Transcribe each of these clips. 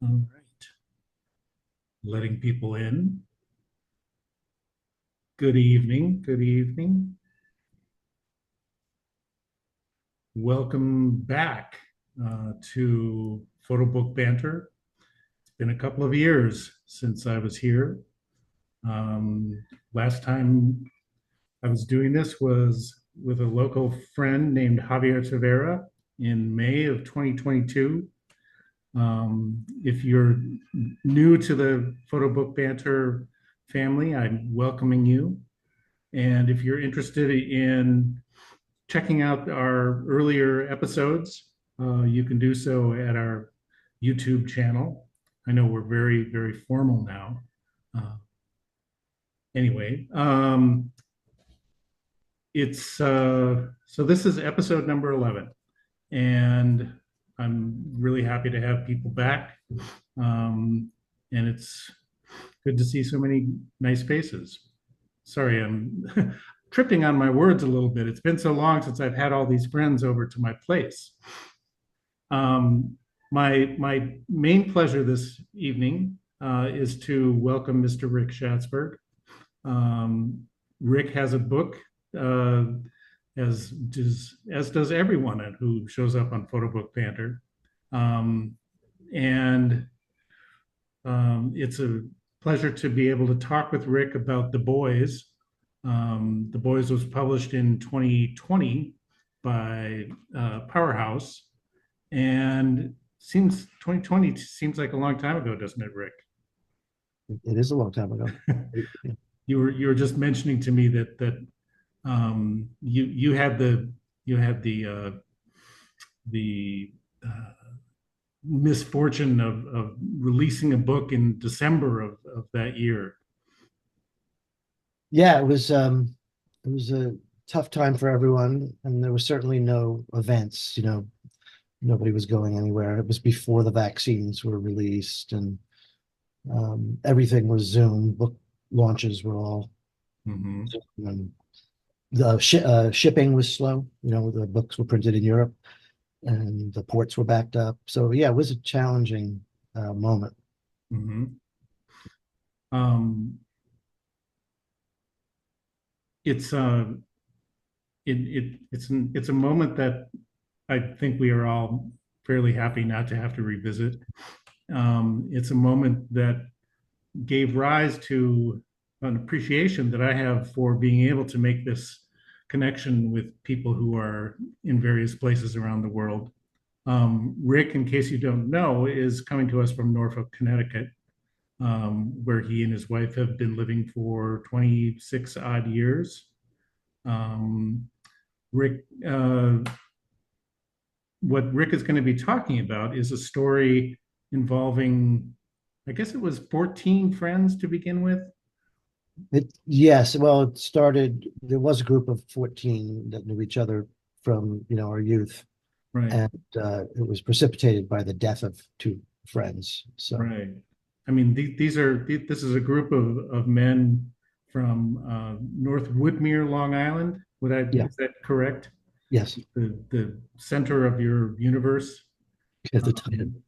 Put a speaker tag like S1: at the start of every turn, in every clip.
S1: All right. Letting people in. Good evening. Good evening. Welcome back to Photobook Banter. It's been a couple of years since I was here. Last time I was doing this was with a local friend named Javier Tavera in May of 2022. If you're new to the Photobook Banter family, I'm welcoming you. And if you're interested in checking out our earlier episodes, you can do so at our YouTube channel. I know we're very, very formal now. Anyway, so this is episode number 11, and I'm really happy to have people back. And it's good to see so many nice faces. Sorry, I'm tripping on my words a little bit. It's been so long since I've had all these friends over to my place. My main pleasure this evening is to welcome Mr. Rick Schatzberg. Rick has a book, as does everyone who shows up on Photobook Banter. And it's a pleasure to be able to talk with Rick about The Boys. The Boys was published in 2020 by Powerhouse, and seems 2020 seems like a long time ago, doesn't it, Rick?
S2: It is a long time ago.
S1: You were just mentioning to me that you had the misfortune of releasing a book in December of that year.
S2: Yeah, it was a tough time for everyone, and there was certainly no events. Nobody was going anywhere. It was before the vaccines were released, and everything was Zoom. Book launches were all
S1: Mm-hmm.
S2: Zoom, and the shipping was slow. The books were printed in Europe, and the ports were backed up. So yeah, it was a challenging moment.
S1: Mm-hmm. Um, it's it's a moment that I think we are all fairly happy not to have to revisit. It's a moment that gave rise to an appreciation that I have for being able to make this connection with people who are in various places around the world. Rick, in case you don't know, is coming to us from Norfolk, Connecticut, where he and his wife have been living for 26 odd years. Um, Rick, what Rick is going to be talking about is a story involving, I guess it was 14 friends to begin with.
S2: Yes, well, there was a group of 14 that knew each other from, our youth,
S1: Right,
S2: and it was precipitated by the death of two friends. So,
S1: right. I mean, this is a group of men from North Woodmere, Long Island.
S2: yeah,
S1: Is that correct?
S2: yes,
S1: The center of your universe
S2: at the time.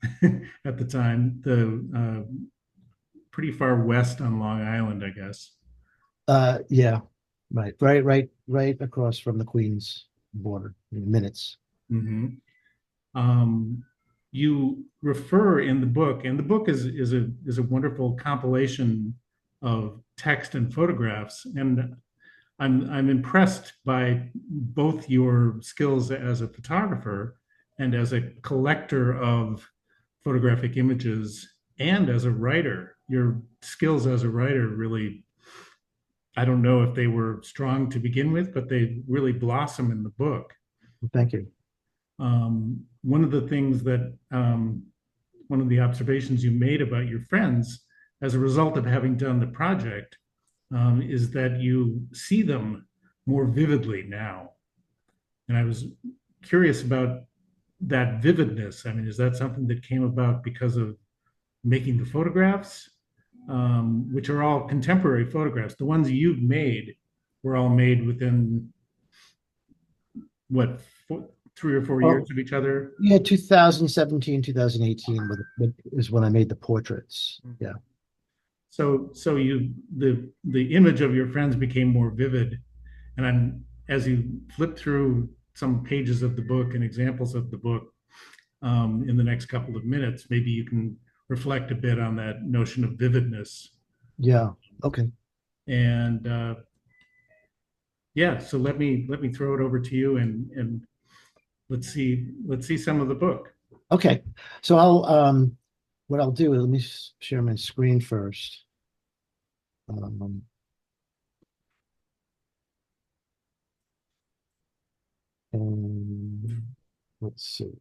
S1: at the time, the pretty far west on Long Island, I guess.
S2: Yeah, right across from the Queens border in minutes.
S1: Mhm. Um, you refer in the book, and the book is a wonderful compilation of text and photographs, and I'm impressed by both your skills as a photographer and as a collector of photographic images and as a writer. Your skills as a writer really, I don't know if they were strong to begin with, but they really blossom in the book.
S2: Thank you.
S1: One of the things that one of the observations you made about your friends as a result of having done the project is that you see them more vividly now. And I was curious about that vividness. I mean, is that something that came about because of making the photographs, which are all contemporary photographs? The ones you've made were all made within what 3 or 4 years
S2: Oh,
S1: of each other?
S2: yeah, 2017, 2018 is when I made the portraits. Yeah.
S1: So the image of your friends became more vivid, and as you flip through some pages of the book and examples of the book in the next couple of minutes, maybe you can reflect a bit on that notion of vividness.
S2: Yeah. Okay.
S1: And yeah, so let me throw it over to you, and let's see some of the book.
S2: Okay. So what I'll do is let me share my screen first. Um, and let's see.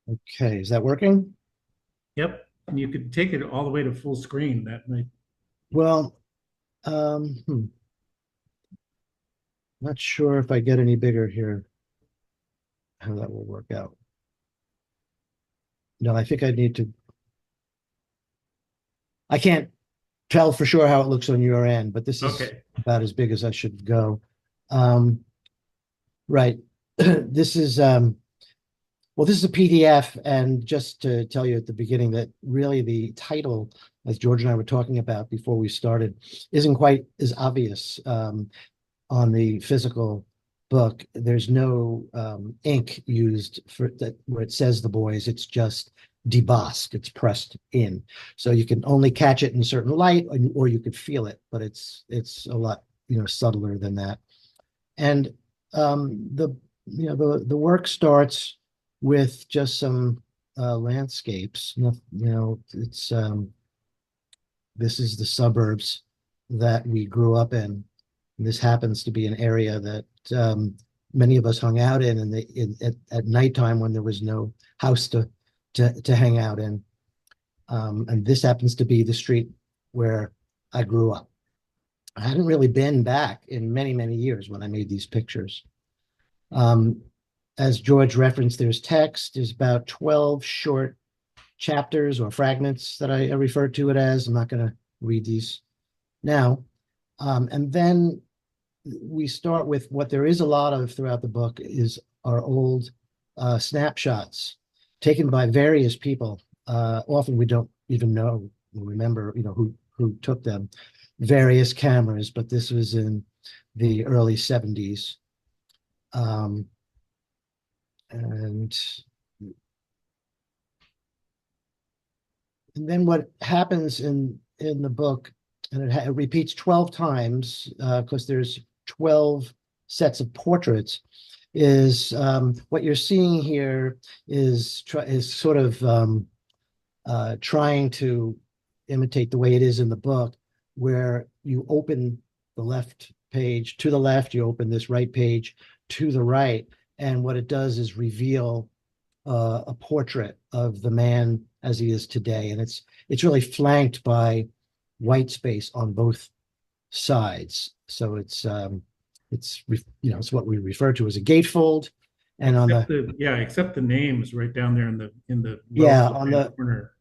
S2: Okay, is that working?
S1: Yep, and you could take it all the way to full screen. That might.
S2: Well, hmm, not sure if I get any bigger here, how that will work out. No, I think I need to, I can't tell for sure how it looks on your end, but this is
S1: Okay.
S2: about as big as I should go. Um, right. This is well, this is a PDF, and just to tell you at the beginning that really the title, as George and I were talking about before we started, isn't quite as obvious on the physical book. There's no ink used for that where it says the boys. It's just debossed. It's pressed in, so you can only catch it in a certain light, or you could feel it, but it's a lot subtler than that. And the the work starts with just some landscapes. It's this is the suburbs that we grew up in. This happens to be an area that many of us hung out in, and at nighttime when there was no house to hang out in. And this happens to be the street where I grew up. I hadn't really been back in many, many years when I made these pictures. Um, as George referenced, there's text. There's about 12 short chapters or fragments that I refer to it as. I'm not going to read these now. And then we start with what there is a lot of throughout the book is our old snapshots taken by various people. Often we don't even know, remember, who took them. Various cameras, but this was in the early 70s. Um, and and then what happens in the book, and it repeats 12 times because there's 12 sets of portraits, is what you're seeing here is sort of trying to imitate the way it is in the book, where you open the left page to the left, you open this right page to the right, and what it does is reveal a portrait of the man as he is today, and it's really flanked by white space on both sides. So it's what we refer to as a gatefold, and on the
S1: Except the names right down there in the lower
S2: yeah
S1: left-hand corner.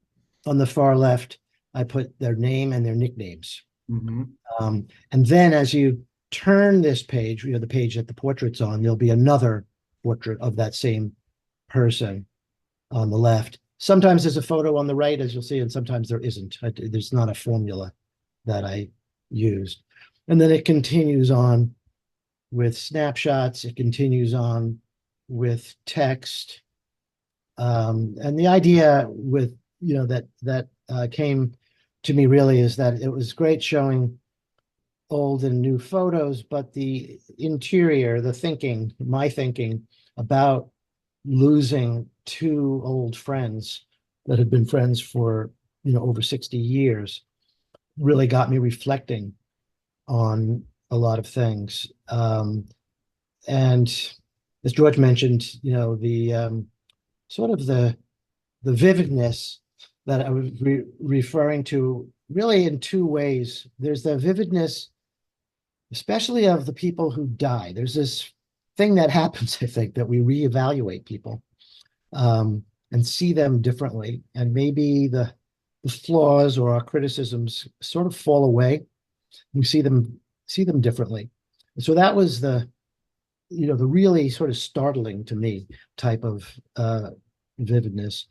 S2: on the far left, I put their name and their nicknames.
S1: Hmm.
S2: And then as you turn this page, the page that the portrait's on, there'll be another portrait of that same person on the left. Sometimes there's a photo on the right, as you'll see, and sometimes there isn't. There's not a formula that I used. And then it continues on with snapshots. It continues on with text. And the idea with, that came to me really is that it was great showing old and new photos, but the interior, the thinking, my thinking about losing two old friends that had been friends for over 60 years really got me reflecting on a lot of things. And as George mentioned, the sort of the vividness that I was referring to really in two ways. There's the vividness, especially of the people who die. There's this thing that happens, I think, that we reevaluate people and see them differently. And maybe the the flaws or our criticisms sort of fall away. We see them differently. So that was the really sort of startling to me type of vividness.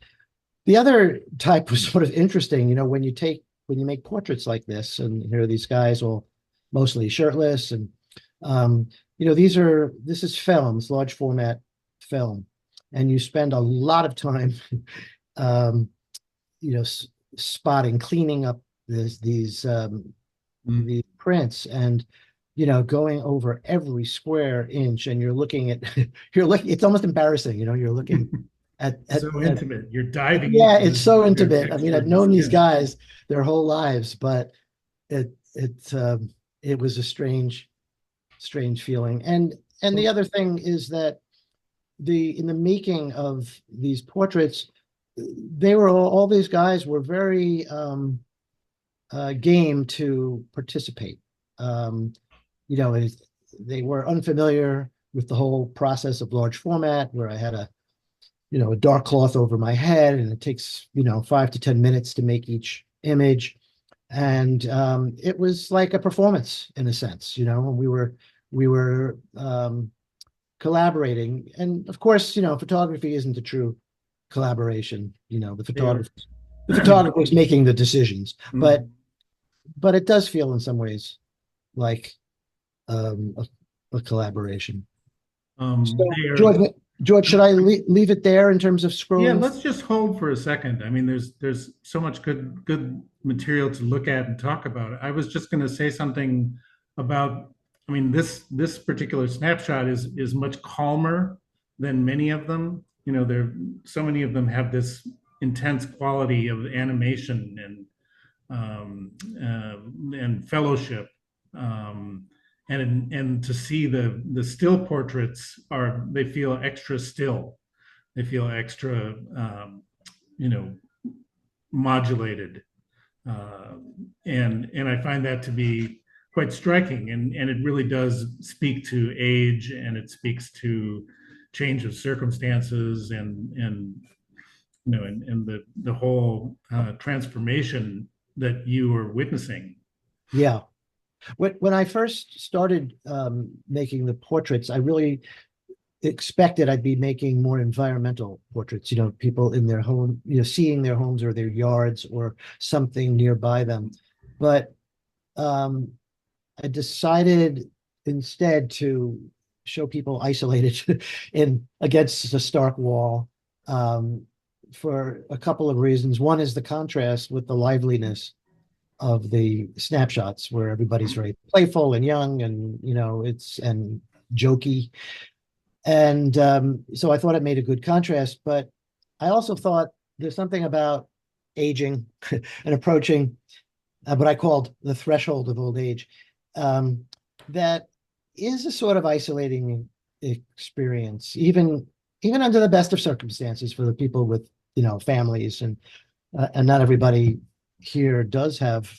S2: The other type was sort of interesting, when you make portraits like this, and here are these guys all mostly shirtless, and this is films, large format film, and you spend a lot of time, um, spotting, cleaning up
S1: Mm.
S2: these prints, and going over every square inch, and you're looking at you're looking. It's almost embarrassing, you're looking
S1: So
S2: at
S1: intimate. You're diving
S2: yeah,
S1: into
S2: it's so
S1: their
S2: intimate. I mean, I've
S1: textured
S2: known these
S1: skin.
S2: guys their whole lives, but it was a strange feeling. And the
S1: Well,
S2: other thing is that in the making of these portraits, they were all these guys were very game to participate. Um, you know, it, they were unfamiliar with the whole process of large format, where I had a dark cloth over my head, and it takes 5 to 10 minutes to make each image, and it was like a performance in a sense. We were collaborating, and of course, photography isn't a true collaboration. The
S1: they are.
S2: photographer is making the decisions, but
S1: Mm.
S2: it does feel in some ways like um, a collaboration. So,
S1: They are.
S2: George, should I leave it there in terms of
S1: Yeah,
S2: scrolling?
S1: let's just hold for a second. I mean, there's so much good material to look at and talk about. I was just going to say something about, I mean, this particular snapshot is much calmer than many of them. There so many of them have this intense quality of animation and fellowship. Um, and to see the still portraits they feel extra still, they feel extra, you know, modulated, uh, and I find that to be quite striking, and it really does speak to age, and it speaks to change of circumstances, and and the whole transformation that you are witnessing.
S2: Yeah. When I first started making the portraits, I really expected I'd be making more environmental portraits, people in their home, seeing their homes or their yards or something nearby them. But um, I decided instead to show people isolated in against a stark wall, um, for a couple of reasons. One is the contrast with the liveliness of the snapshots, where everybody's very playful and young, and it's and jokey. And so I thought it made a good contrast, but I also thought there's something about aging and approaching what I called the threshold of old age, um, that is a sort of isolating experience, even under the best of circumstances, for the people with families, and not everybody here does have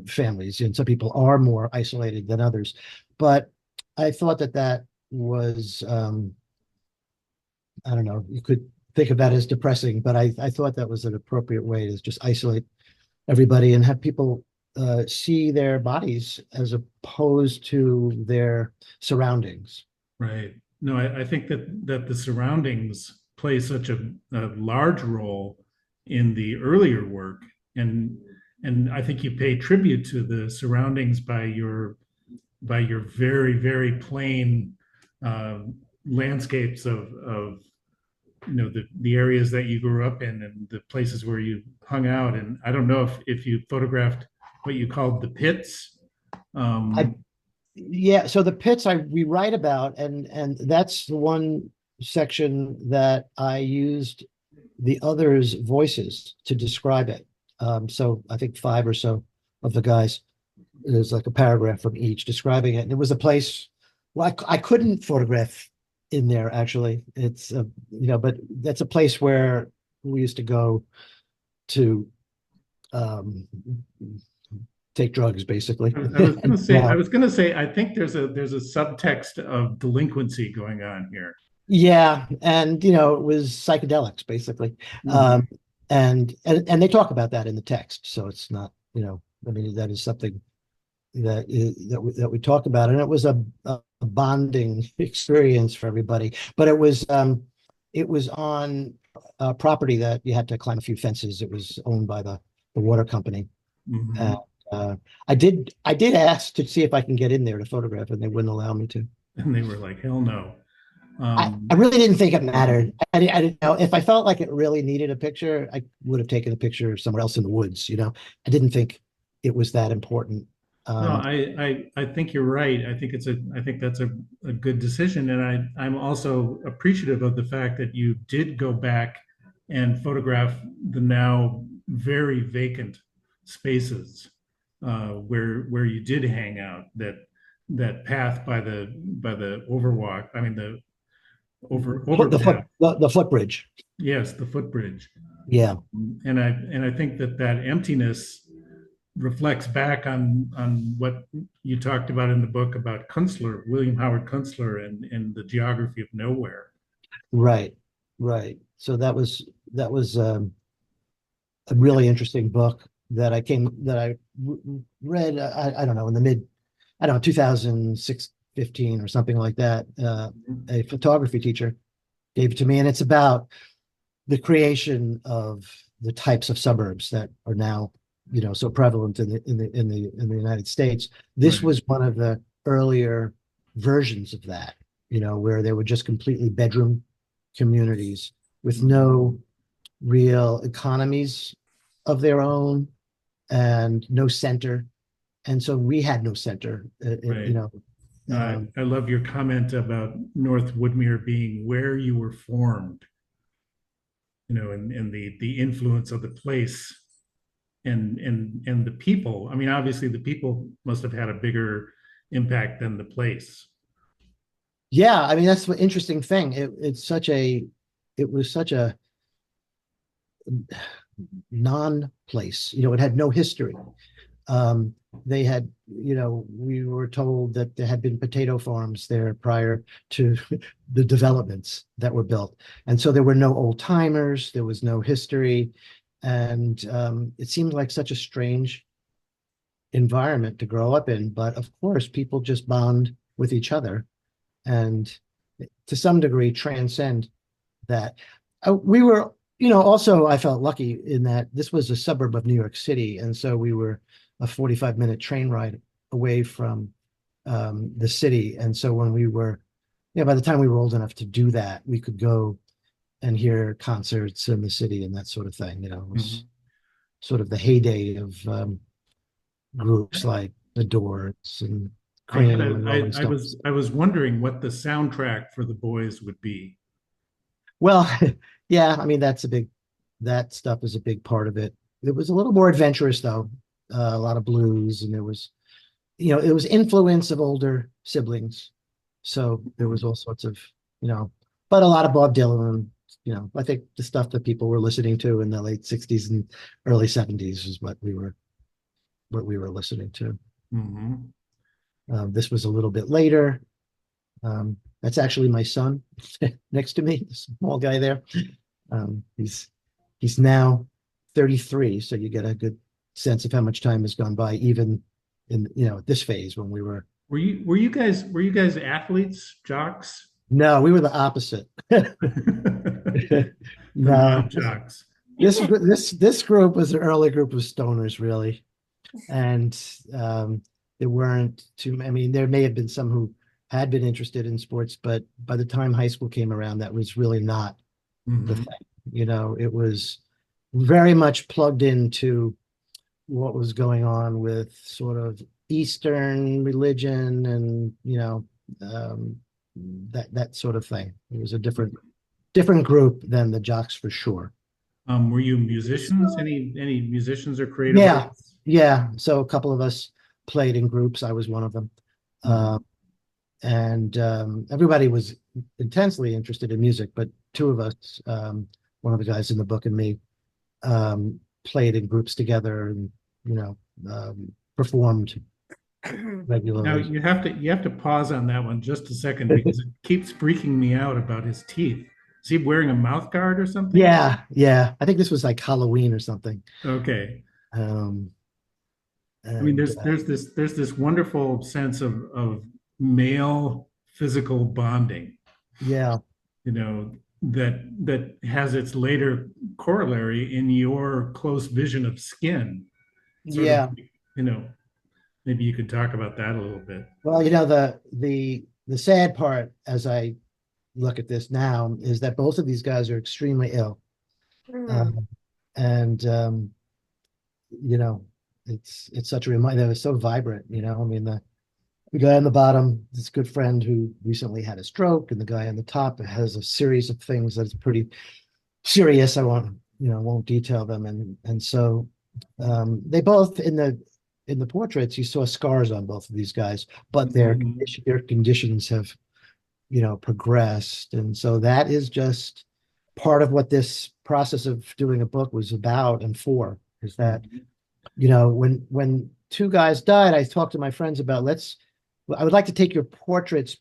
S2: families, and some people are more isolated than others. But I thought that was, I don't know, you could think of that as depressing, but I thought that was an appropriate way to just isolate everybody and have people see their bodies as opposed to their surroundings.
S1: Right. No, I think that the surroundings play such a large role in the earlier work, and and I think you pay tribute to the surroundings by your very plain uh, landscapes of the areas that you grew up in and the places where you hung out. And I don't know if you photographed what you called the pits.
S2: I
S1: Um,
S2: Yeah, so the pits we write about, and that's the one section that I used the others' voices to describe it. So I think five or so of the guys, there's like a paragraph from each describing it. And it was a place, well, I couldn't photograph in there actually. It's but that's a place where we used to go to um, take drugs, basically.
S1: I was going
S2: And,
S1: to say, I think there's a subtext of delinquency going on here.
S2: yeah, and it was psychedelics basically.
S1: Mhm.
S2: and they talk about that in the text. So it's not, I mean, that is something that we talk about, and it was a bonding experience for everybody. But it was on a property that you had to climb a few fences. It was owned by the water company. And
S1: Mhm.
S2: I did ask to see if I can get in there to photograph, and they wouldn't allow me to.
S1: And they were like, hell no.
S2: I really didn't think it mattered. I didn't know if I felt like it really needed a picture, I would have taken a picture somewhere else in the woods, I didn't think it was that important.
S1: No,
S2: Um,
S1: I think you're right. I think that's a good decision. And I'm also appreciative of the fact that you did go back and photograph the now very vacant spaces where you did hang out, that path by the overwalk, I mean the overpath.
S2: the footbridge.
S1: Yes, the footbridge.
S2: Yeah,
S1: And I think that emptiness reflects back on what you talked about in the book about Kunstler, William Howard Kunstler, and the geography of nowhere.
S2: right, right. So that was a really interesting book that I read. I don't know, in the mid, I don't know, 2006, 15 or something like that. A photography teacher gave it to me, and it's about the creation of the types of suburbs that are now, so prevalent in the United States. This
S1: Right.
S2: was one of the earlier versions of that, where they were just completely bedroom communities with no real economies of their own and no center. And so we had no center,
S1: Right. No, I love your comment about North Woodmere being where you were formed, and the influence of the place and the people. I mean, obviously the people must have had a bigger impact than the place.
S2: yeah, I mean, that's the interesting thing. It was such a non-place, it had no history. They had, we were told that there had been potato farms there prior to the developments that were built. And so there were no old timers, there was no history. And it seemed like such a strange environment to grow up in. But of course, people just bond with each other and to some degree transcend that. We were, also I felt lucky in that this was a suburb of New York City. And so we were a 45-minute train ride away from the city. And so when we were, by the time we were old enough to do that, we could go and hear concerts in the city and that sort of thing. It was
S1: Mhm.
S2: sort of the heyday of groups like The Doors and Cream and Rolling Stones.
S1: I was wondering what the soundtrack for the boys would be.
S2: Well, yeah, I mean, that stuff is a big part of it. It was a little more adventurous though, a lot of blues, and it was influence of older siblings. So there was all sorts of, but a lot of Bob Dylan, I think the stuff that people were listening to in the late 60s and early 70s is what we were listening to.
S1: Mhm.
S2: This was a little bit later. That's actually my son next to me, the small guy there. He's now 33, so you get a good sense of how much time has gone by, even in at this phase when we were.
S1: Were you guys athletes, jocks?
S2: No, we were the opposite.
S1: The
S2: No,
S1: non-jocks.
S2: this group was an early group of stoners, really, and there weren't too. I mean, there may have been some who had been interested in sports, but by the time high school came around, that was really not the
S1: Mhm.
S2: thing. It was very much plugged into what was going on with sort of Eastern religion and um, that sort of thing. It was a different group than the jocks for sure.
S1: Were you musicians? Any musicians or creative
S2: Yeah,
S1: artists?
S2: yeah. So a couple of us played in groups. I was one of them.
S1: Mhm.
S2: Uh, and everybody was intensely interested in music, but two of us, one of the guys in the book and me, played in groups together and performed
S1: Now
S2: regularly.
S1: you have to pause on that one just a second because it keeps freaking me out about his teeth. Is he wearing a mouth guard or something?
S2: Yeah, yeah. I think this was like Halloween or something.
S1: Okay.
S2: Um,
S1: I mean,
S2: and
S1: there's this wonderful sense of male physical bonding,
S2: yeah,
S1: you know, that has its later corollary in your close vision of skin. Sort of,
S2: yeah.
S1: you know, maybe you could talk about that a little bit.
S2: Well, the sad part as I look at this now is that both of these guys are extremely ill. Um, and you know, it's such a reminder. They were so vibrant, you know. I mean, the guy on the bottom, this good friend who recently had a stroke, and the guy on the top has a series of things that's pretty serious. I won't detail them. And so they both in the portraits, you saw scars on both of these guys, but
S1: Mhm.
S2: their conditions have, progressed. And so that is just part of what this process of doing a book was about and for, is that,
S1: Mhm.
S2: when two guys died, I talked to my friends about I would like to take your portraits,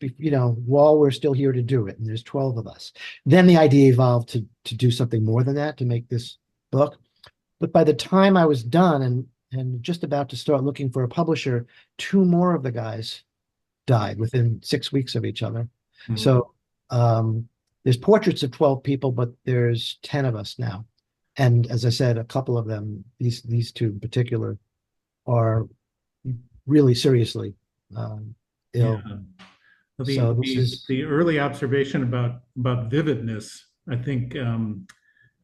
S2: while we're still here to do it. And there's 12 of us. Then the idea evolved to do something more than that, to make this book. But by the time I was done and just about to start looking for a publisher, two more of the guys died within 6 weeks of each other.
S1: Mhm.
S2: So there's portraits of 12 people, but there's 10 of us now. And as I said, a couple of them, these two in particular, are really seriously
S1: Yeah.
S2: ill.
S1: Well,
S2: So this is,
S1: the early observation about vividness, I think,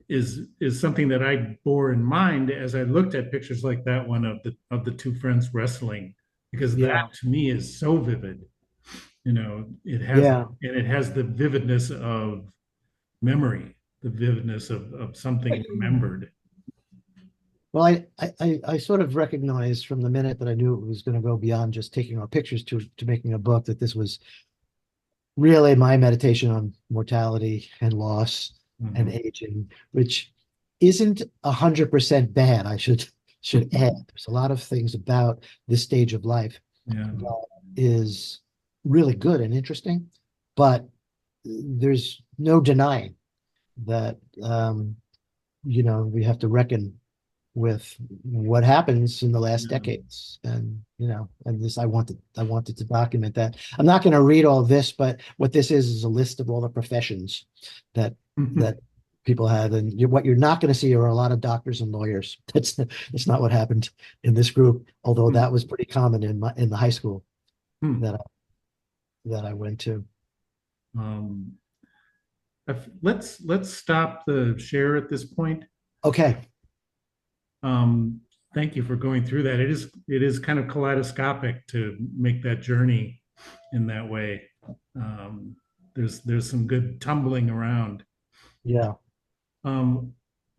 S1: is something that I bore in mind as I looked at pictures like that one of the two friends wrestling, because
S2: yeah,
S1: that to me is so vivid. You know,
S2: yeah.
S1: it has the vividness of memory, the vividness of something remembered.
S2: Well, I sort of recognized from the minute that I knew it was going to go beyond just taking our pictures to making a book, that this was really my meditation on mortality and loss and
S1: Mhm.
S2: aging, which isn't 100% bad. I should add. There's a lot of things about this stage of life
S1: Yeah.
S2: that is really good and interesting, but there's no denying that we have to reckon with what happens in the last decades. And this, I wanted to document that. I'm not going to read all this, but what this is a list of all the professions that that people had. And what you're not going to see are a lot of doctors and lawyers. That's not what happened in this group, although that was pretty common in the high school
S1: Hmm.
S2: that I went to.
S1: Um, let's stop the share at this point.
S2: Okay.
S1: Um, Thank you for going through that. It is kind of kaleidoscopic to make that journey in that way. Um, there's some good tumbling around.
S2: Yeah.
S1: Um,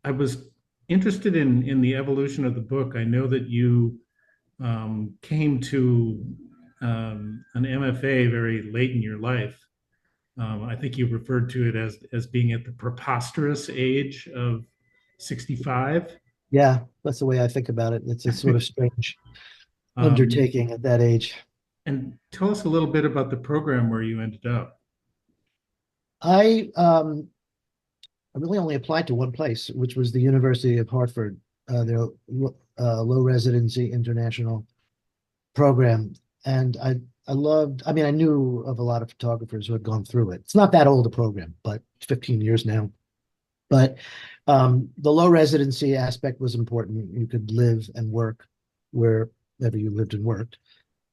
S1: I was interested in the evolution of the book. I know that you came to an MFA very late in your life. I think you referred to it as being at the preposterous age of 65.
S2: Yeah. That's the way I think about it. It's a sort of strange
S1: Um,
S2: undertaking at that age.
S1: and tell us a little bit about the program where you ended up.
S2: I um I really only applied to one place, which was the University of Hartford, their low residency international program. And I loved, I mean, I knew of a lot of photographers who had gone through it. It's not that old a program, but 15 years now. But the low residency aspect was important. You could live and work wherever you lived and worked.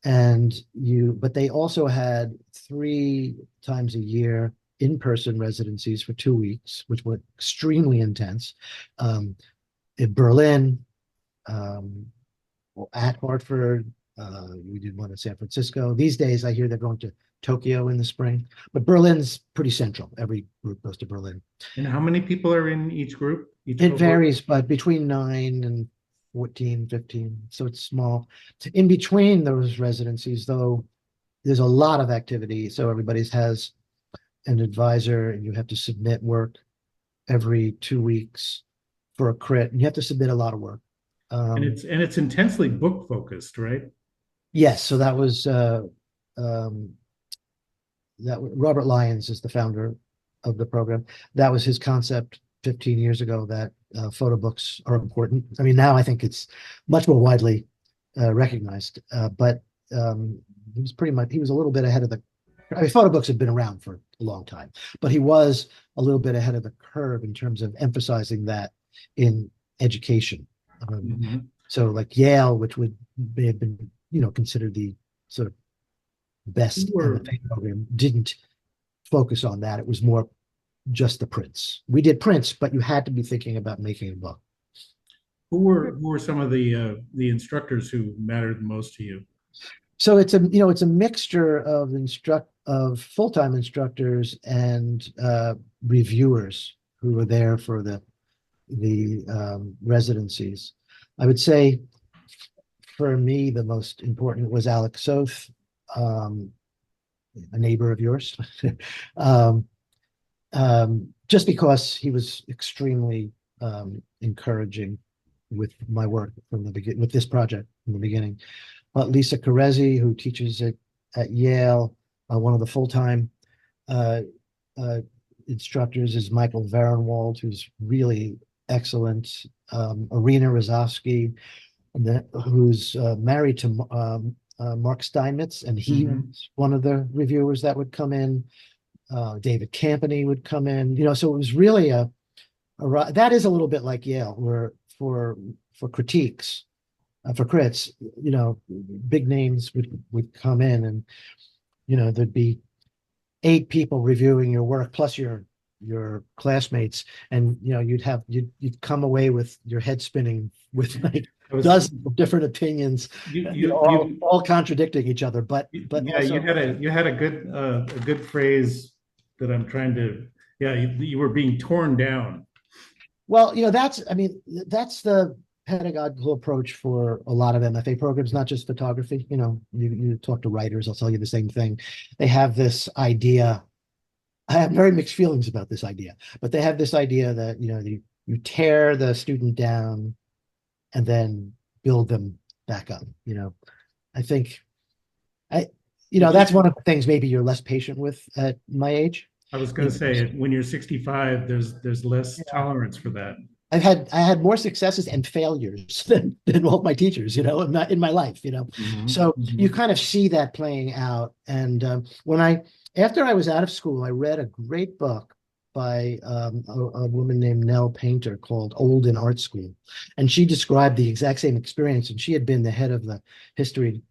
S2: But they also had 3 times a year in-person residencies for 2 weeks, which were extremely intense. Um, in Berlin, um, at Hartford, we did one in San Francisco. These days, I hear they're going to Tokyo in the spring, but Berlin's pretty central. Every group goes to Berlin.
S1: And how many people are in each group, each
S2: It
S1: cohort?
S2: varies, but between 9 and 14, 15. So it's small. In between those residencies, though, there's a lot of activity. So everybody's has an advisor, and you have to submit work every 2 weeks for a crit. And you have to submit a lot of work. Um,
S1: And it's intensely book focused, right?
S2: yes, so um, Robert Lyons is the founder of the program. That was his concept 15 years ago, that photo books are important. I mean, now I think it's much more widely recognized, but he was pretty much, he was a little bit ahead of the, I mean, photo books have been around for a long time, but he was a little bit ahead of the curve in terms of emphasizing that in education.
S1: Mhm.
S2: So like Yale, which would may have been, considered the sort of
S1: Who
S2: best
S1: were
S2: MFA program, didn't focus on that. It was more just the prints. We did prints, but you had to be thinking about making a book.
S1: who were some of the instructors who mattered the most to you?
S2: So it's a mixture of full-time instructors and reviewers who were there for the residencies. I would say for me the most important was Alex Soth, um, a neighbor of yours, um, just because he was extremely encouraging with my work from the beginning, with this project from the beginning. Lisa Carezzi, who teaches at Yale, one of the full-time uh, uh, instructors is Michael Varenwald, who's really excellent. Irina Rozovsky, who's married to Mark Steinmetz, and he
S1: Mhm.
S2: was one of the reviewers that would come in. David Campany would come in. So it was really that is a little bit like Yale, where for critiques, for crits, big names would come in, and there'd be 8 people reviewing your work plus your classmates, and you'd come away with your head spinning with like
S1: I was
S2: dozens of different opinions,
S1: you
S2: all
S1: you
S2: all contradicting each other, but
S1: yeah,
S2: also.
S1: you had a good phrase that I'm trying to, yeah, you were being torn down.
S2: Well, I mean, that's the pedagogical approach for a lot of MFA programs, not just photography. You talk to writers, they'll tell you the same thing. They have this idea. I have very mixed feelings about this idea, but they have this idea that, you tear the student down and then build them back up. I think I,
S1: It
S2: that's
S1: is,
S2: one of the things maybe you're less patient with at my age.
S1: I was going
S2: You
S1: to say, when you're 65, there's less
S2: know,
S1: tolerance for that.
S2: I had more successes and failures than all my teachers, in my life.
S1: Mhm.
S2: So you
S1: Mhm.
S2: kind of see that playing out. And after I was out of school, I read a great book by a woman named Nell Painter called Old in Art School. And she described the exact same experience. And she had been the head of the history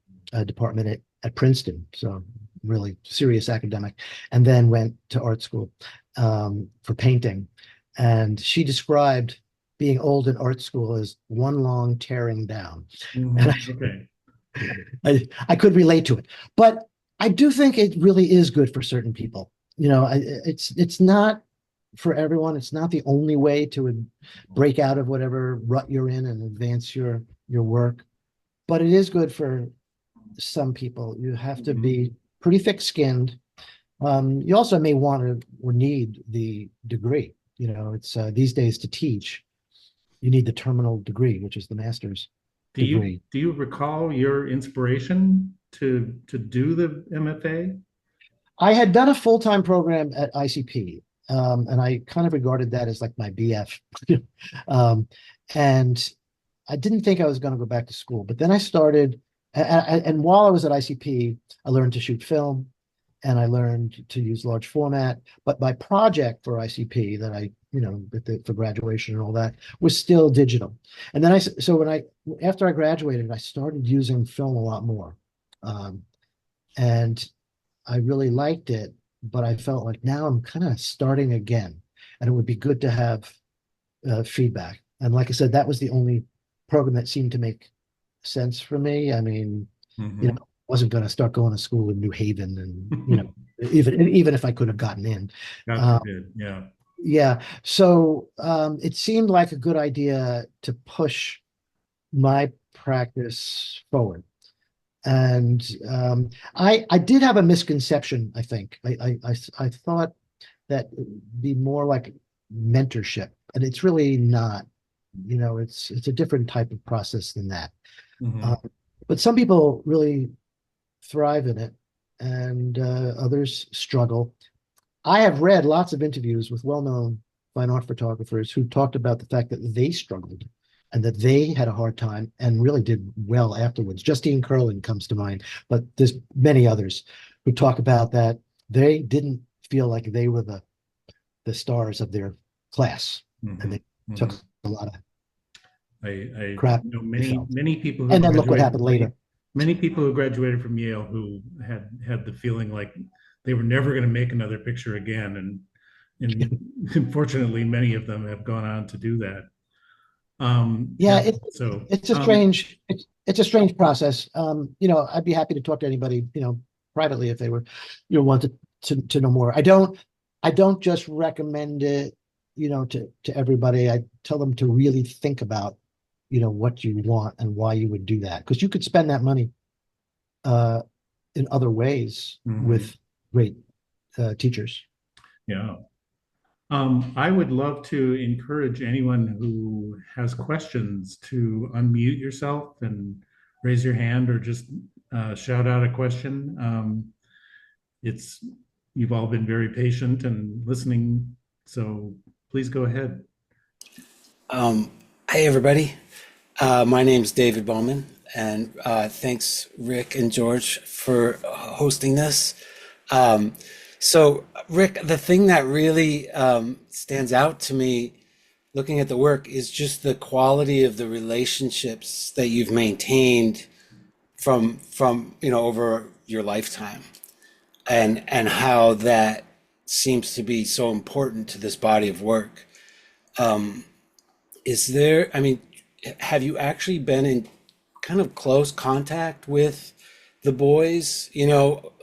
S2: department at Princeton. So really serious academic, and then went to art school for painting. And she described being old in art school is one long tearing down. And
S1: Mhm. Okay.
S2: I could relate to it. But I do think it really is good for certain people. It's not for everyone. It's not the only way to break out of whatever rut you're in and advance your work. But it is good for some people. You have to
S1: Mhm.
S2: be pretty thick-skinned. You also may want to or need the degree. It's these days to teach you need the terminal degree, which is the master's degree.
S1: Do you recall your inspiration to do the MFA?
S2: I had done a full-time program at ICP, and I kind of regarded that as like my BF. um, and I didn't think I was going to go back to school, but then I started, and while I was at ICP, I learned to shoot film, and I learned to use large format. But my project for ICP that for graduation and all that was still digital. And then after I graduated, I started using film a lot more. Um, and I really liked it, but I felt like now I'm kind of starting again, and it would be good to have feedback. And like I said, that was the only program that seemed to make sense for me. I mean,
S1: Mhm.
S2: I wasn't going to start going to school in New Haven, and even if I could have gotten in.
S1: God
S2: Uh,
S1: forbid. Yeah.
S2: yeah, so it seemed like a good idea to push my practice forward. And I did have a misconception. I think I thought that it'd be more like mentorship, and it's really not. It's a different type of process than that. Uh,
S1: Mhm.
S2: but some people really thrive in it, and others struggle. I have read lots of interviews with well-known fine art photographers who talked about the fact that they struggled and that they had a hard time and really did well afterwards. Justine Curlin comes to mind, but there's many others who talk about that they didn't feel like they were the stars of their class, and
S1: Mhm,
S2: they took
S1: mhm.
S2: a lot of
S1: I
S2: crap
S1: know
S2: they
S1: many
S2: felt.
S1: many people who
S2: And then look what
S1: graduated
S2: happened
S1: from
S2: later.
S1: many people who graduated from Yale who had the feeling like they were never going to make another picture again, and unfortunately, many of them have gone on to do that.
S2: Yeah,
S1: So
S2: it's a strange process. I'd be happy to talk to anybody, privately if they were, wanted to know more. I don't just recommend it, to everybody. I tell them to really think about, what you want and why you would do that. Because you could spend that money uh in other ways
S1: mhm,
S2: with great teachers.
S1: yeah. I would love to encourage anyone who has questions to unmute yourself and raise your hand or just shout out a question. It's You've all been very patient and listening, so please go ahead.
S3: Um, hey, everybody. My name's David Bowman, and thanks, Rick and George, for hosting this. Um, Rick, the thing that really stands out to me looking at the work is just the quality of the relationships that you've maintained from over your lifetime, and how that seems to be so important to this body of work. Is there, I mean, have you actually been in kind of close contact with the boys,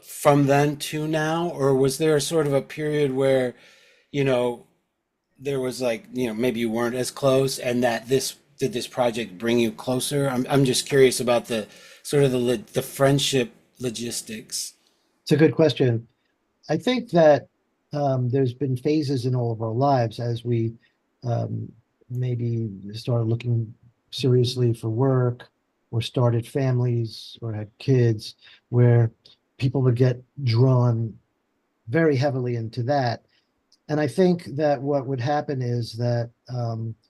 S3: from then to now? Or was there sort of a period where, you know, there was like, maybe you weren't as close and that did this project bring you closer? I'm just curious about the sort of the friendship logistics.
S2: It's a good question. I think that there's been phases in all of our lives as we um, maybe started looking seriously for work or started families or had kids where people would get drawn very heavily into that. And I think that what would happen is that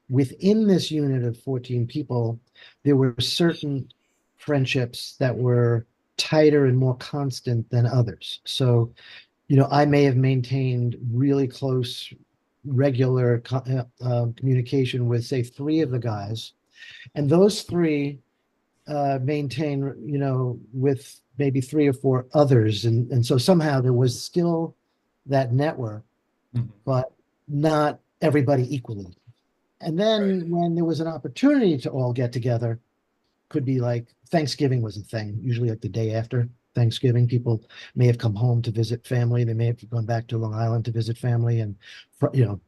S2: within this unit of 14 people, there were certain friendships that were tighter and more constant than others. So I may have maintained really close, regular communication with, say, three of the guys, and those three maintain, with maybe three or four others, and so somehow there was still that network,
S1: Mhm.
S2: but not everybody equally. And
S3: Right.
S2: then when there was an opportunity to all get together, could be like Thanksgiving was a thing, usually like the day after Thanksgiving. People may have come home to visit family. They may have gone back to Long Island to visit family. And,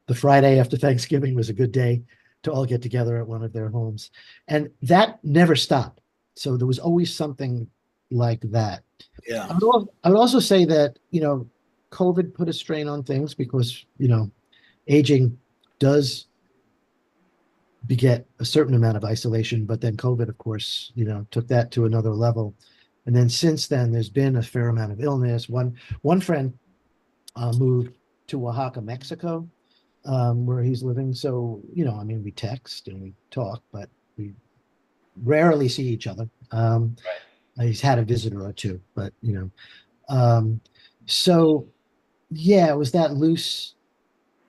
S2: the Friday after Thanksgiving was a good day to all get together at one of their homes. And that never stopped. So there was always something like that.
S3: Yeah.
S2: I would also say that, COVID put a strain on things because, aging does beget a certain amount of isolation, but then COVID, of course, took that to another level. And then since then, there's been a fair amount of illness. One friend moved to Oaxaca, Mexico, where he's living. So, I mean, we text and we talk, but we rarely see each other. He's had a visitor or two, but um, so yeah, it was that loose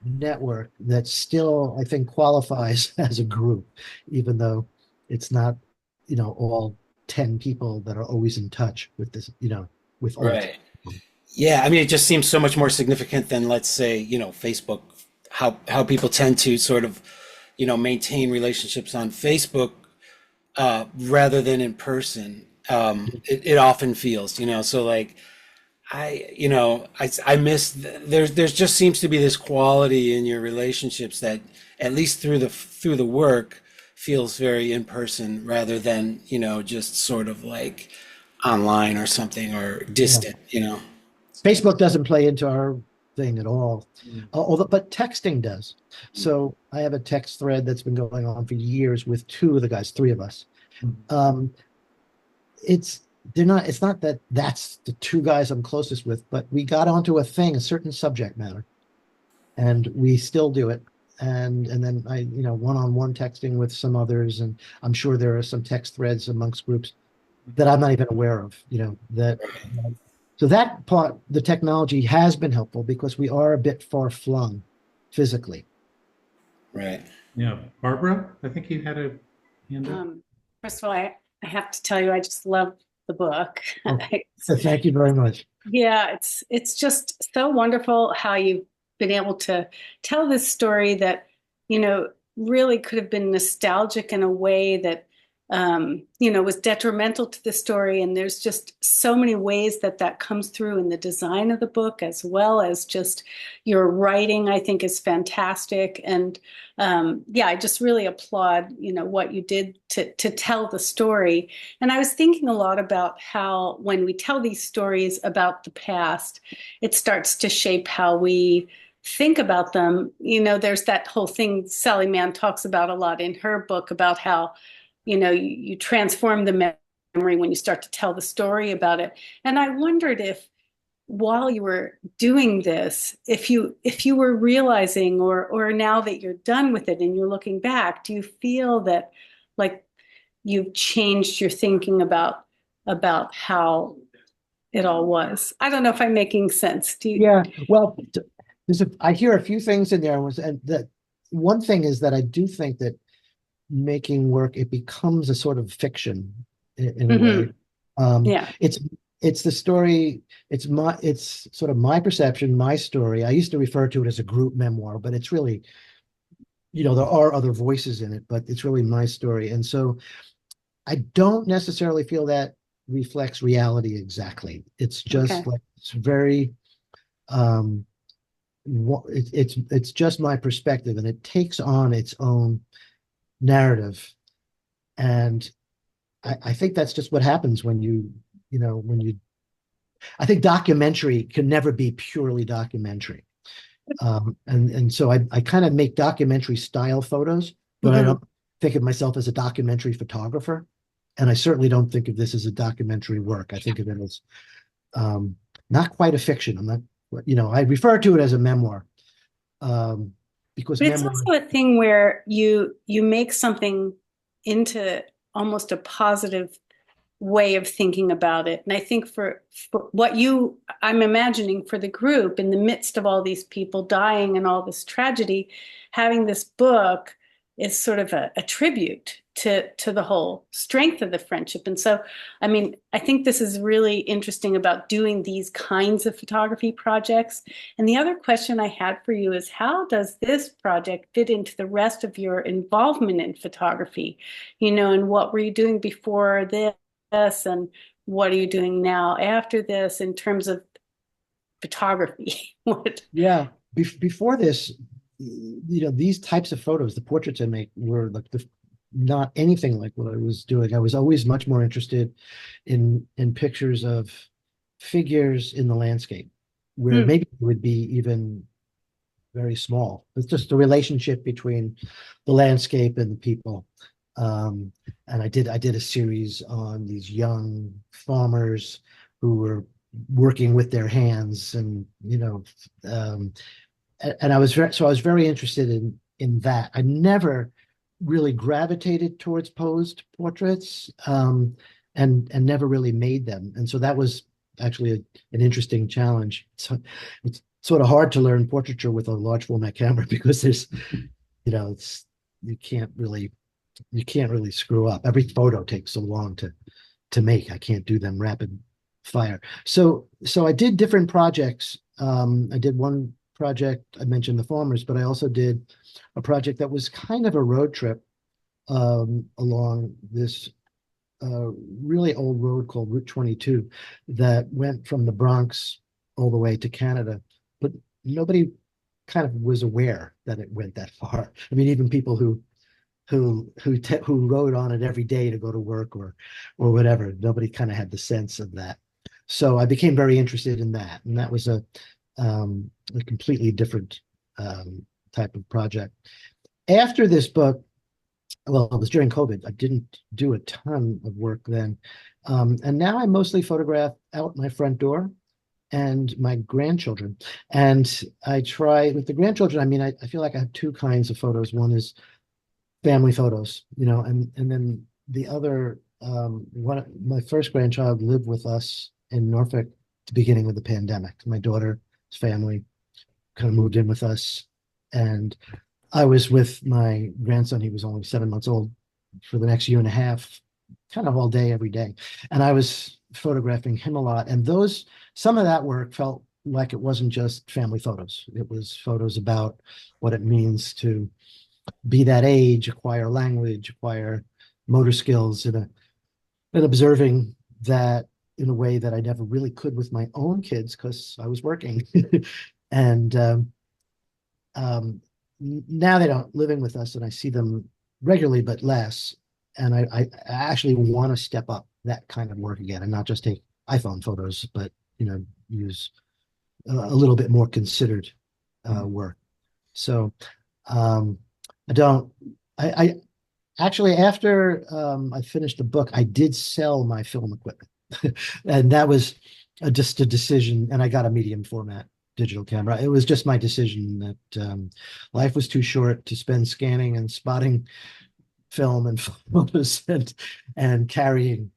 S2: network that still, I think, qualifies as a group, even though it's not, all 10 people that are always in touch with this, with all 10
S3: Right.
S2: people.
S3: Yeah, I mean, it just seems so much more significant than, let's say, Facebook, how people tend to sort of, maintain relationships on Facebook rather than in person. It often feels, so like I miss there's just seems to be this quality in your relationships that at least through the work feels very in person rather than, just sort of like online or something or
S2: Yeah.
S3: distant.
S2: Facebook doesn't play into our thing at all,
S1: Mm,
S2: but texting does. So I have a text thread that's been going on for years with two of the guys, three of us.
S1: mm,
S2: Um, it's it's not that that's the two guys I'm closest with, but we got onto a certain subject matter, and we still do it. And then I, one-on-one texting with some others, and I'm sure there are some text threads amongst groups that I'm not even aware of, that. So that part, the technology has been helpful because we are a bit far flung physically.
S3: Right.
S1: Yeah. Barbara, I think you had a hand up.
S4: First of all, I have to tell you, I just love the book.
S2: Oh, thank you very much.
S4: Yeah, it's just so wonderful how you've been able to tell this story that, really could have been nostalgic in a way that, was detrimental to the story. And there's just so many ways that comes through in the design of the book, as well as just your writing, I think is fantastic. And yeah, I just really applaud, what you did to tell the story. And I was thinking a lot about how when we tell these stories about the past, it starts to shape how we think about them. There's that whole thing Sally Mann talks about a lot in her book about how, you transform the memory when you start to tell the story about it. And I wondered if while you were doing this, if you were realizing, or now that you're done with it and you're looking back, do you feel that like you've changed your thinking about how it all was? I don't know if I'm making sense. Do you?
S2: Yeah, well, I hear a few things in there, and that one thing is that I do think that making work, it becomes a sort of fiction in a way.
S4: Yeah.
S2: It's the story. It's sort of my perception, my story. I used to refer to it as a group memoir, but it's really, there are other voices in it, but it's really my story. And so I don't necessarily feel that reflects reality exactly. It's just like, it's very, it's just my perspective, and it takes on its own narrative. And I think that's just what happens when I think documentary can never be purely documentary. And so I kind of make documentary style photos, but I don't think of myself as a documentary photographer. And I certainly don't think of this as a documentary work. I think of it as not quite a fiction. I'm not, I refer to it as a memoir. Because
S4: but it's also a thing where you make something into almost a positive way of thinking about it. And I think for what I'm imagining for the group, in the midst of all these people dying and all this tragedy, having this book is sort of a tribute to the whole strength of the friendship. And so, I mean, I think this is really interesting about doing these kinds of photography projects. And the other question I had for you is, how does this project fit into the rest of your involvement in photography? And what were you doing before this, and what are you doing now after this in terms of photography?
S2: Yeah, before this, these types of photos, the portraits I make, were like not anything like what I was doing. I was always much more interested in pictures of figures in the landscape, where maybe it would be even very small. It's just the relationship between the landscape and the people. And I did a series on these young farmers who were working with their hands, and and I was very interested in that. I never really gravitated towards posed portraits, and never really made them. And so that was actually an interesting challenge. So it's sort of hard to learn portraiture with a large format camera, because there's, you can't really screw up. Every photo takes so long to make. I can't do them rapid fire. So I did different projects. I did one project, I mentioned the farmers, but I also did a project that was kind of a road trip along this really old road called Route 22 that went from the Bronx all the way to Canada. But nobody kind of was aware that it went that far. I mean, even people who rode on it every day to go to work or whatever, nobody kind of had the sense of that. So I became very interested in that, and that was a completely different type of project. After this book, well, it was during COVID. I didn't do a ton of work then. And now I mostly photograph out my front door and my grandchildren. And I try with the grandchildren, I mean, I feel like I have two kinds of photos. One is family photos, and then the other, my first grandchild lived with us in Norfolk at the beginning of the pandemic. My daughter's family kind of moved in with us. And I was with my grandson, he was only 7 months old, for the next year and a half, kind of all day, every day. And I was photographing him a lot. And some of that work felt like it wasn't just family photos. It was photos about what it means to be that age, acquire language, acquire motor skills, and observing that in a way that I never really could with my own kids because I was working. And now they don't live in with us, and I see them regularly, but less. And I actually want to step up that kind of work again, and not just take iPhone photos, but use a little bit more considered work. So um, I don't. I actually, after I finished the book, I did sell my film equipment, and that was just a decision. And I got a medium format digital camera. It was just my decision that life was too short to spend scanning and spotting film and photos and carrying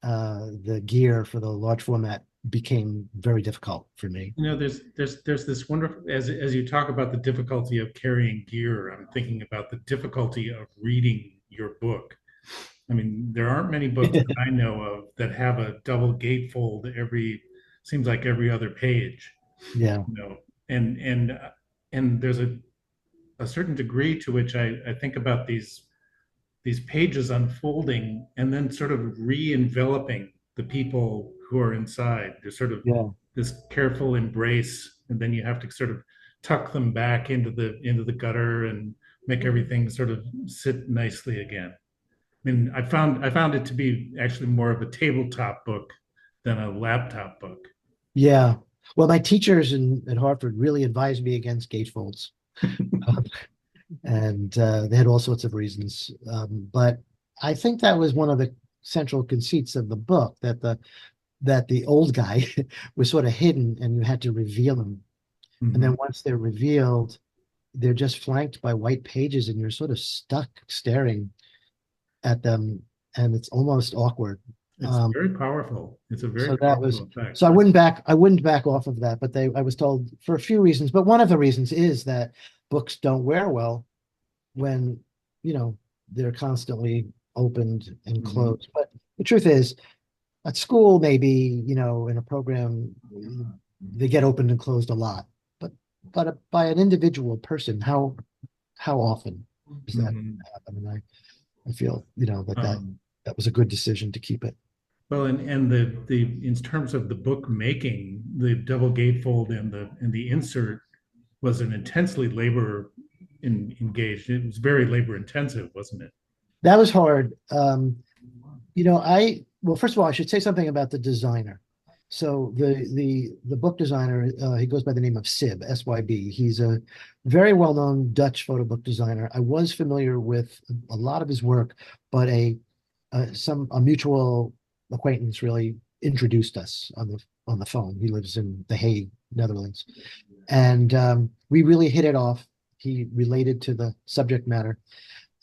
S2: the gear for the large format became very difficult for me.
S1: There's this wonderful, as you talk about the difficulty of carrying gear, I'm thinking about the difficulty of reading your book. I mean, there aren't many books that I know of that have a double gatefold seems like every other page.
S2: Yeah.
S1: And there's a certain degree to which I think about these pages unfolding and then sort of re-enveloping the people who are inside. There's sort of
S2: Yeah.
S1: this careful embrace, and then you have to sort of tuck them back into the gutter and make everything sort of sit nicely again. I mean, I found it to be actually more of a tabletop book than a laptop book.
S2: Yeah. Well, my teachers at Harvard really advised me against gatefolds. Um, and they had all sorts of reasons. But I think that was one of the central conceits of the book, that the old guy was sort of hidden and you had to reveal him. And then
S1: Mhm.
S2: once they're revealed, they're just flanked by white pages and you're sort of stuck staring at them, and it's almost awkward.
S1: It's
S2: Um,
S1: very powerful. It's a very
S2: so that was
S1: powerful effect.
S2: so I wouldn't back off of that, but I was told for a few reasons, but one of the reasons is that books don't wear well when they're constantly opened and
S1: Mhm.
S2: closed. But the truth is, at school, maybe in a program, they get opened and closed a lot. But by an individual person, how often does that
S1: Mhm.
S2: happen? And I feel
S1: Um,
S2: that was a good decision to keep it.
S1: Well, and the in terms of the book making, the double gatefold and the insert was an intensely engaged. It was very labor intensive, wasn't it?
S2: That was hard. Well, first of all, I should say something about the designer. So the book designer, he goes by the name of Sib, SYB. He's a very well-known Dutch photo book designer. I was familiar with a lot of his work, but a mutual acquaintance really introduced us on the phone. He lives in The Hague, Netherlands, and we really hit it off. He related to the subject matter,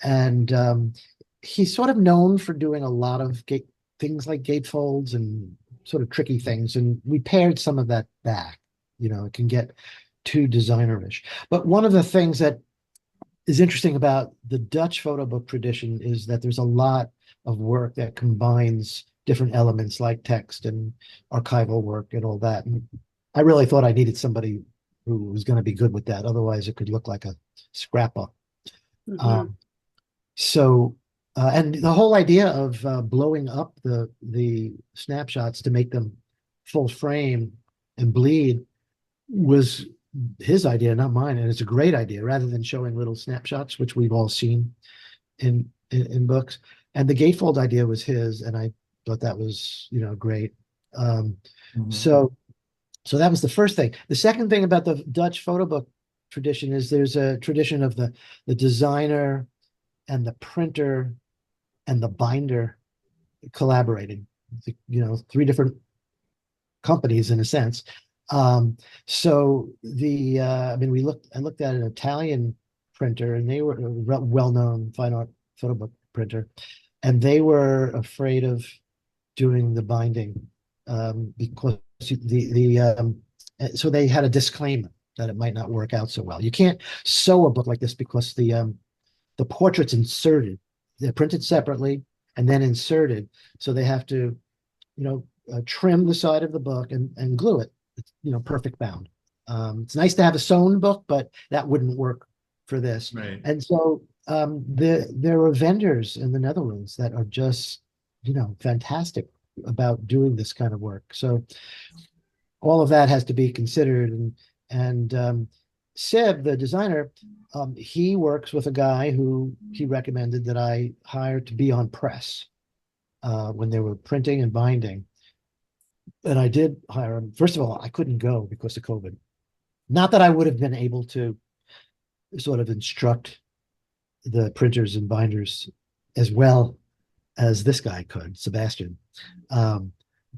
S2: and he's sort of known for doing a lot of things like gatefolds and sort of tricky things. And we pared some of that back. It can get too designerish. But one of the things that is interesting about the Dutch photo book tradition is that there's a lot of work that combines different elements like text and archival work and all that. And I really thought I needed somebody who was going to be good with that. Otherwise, it could look like a scrapbook.
S4: Mhm.
S2: Um, so, and the whole idea of blowing up the snapshots to make them full frame and bleed was his idea, not mine. And it's a great idea, rather than showing little snapshots, which we've all seen in books. And the gatefold idea was his, and I thought that was great. Um,
S1: Mhm.
S2: so so that was the first thing. The second thing about the Dutch photo book tradition is there's a tradition of the designer and the printer and the binder collaborated. You know, three different companies in a sense. So I mean, I looked at an Italian printer, and they were a well-known fine art photo book printer, and they were afraid of doing the binding because so they had a disclaimer that it might not work out so well. You can't sew a book like this because the portrait's inserted. They're printed separately and then inserted, so they have to, you know, trim the side of the book and glue it. It's, you know, perfect bound. It's nice to have a sewn book, but that wouldn't work for this.
S1: Right.
S2: And so there are vendors in the Netherlands that are just, you know, fantastic about doing this kind of work. So all of that has to be considered. And Seb, the designer, he works with a guy who he recommended that I hire to be on press when they were printing and binding. And I did hire him. First of all, I couldn't go because of COVID. Not that I would have been able to sort of instruct the printers and binders as well as this guy could, Sebastian.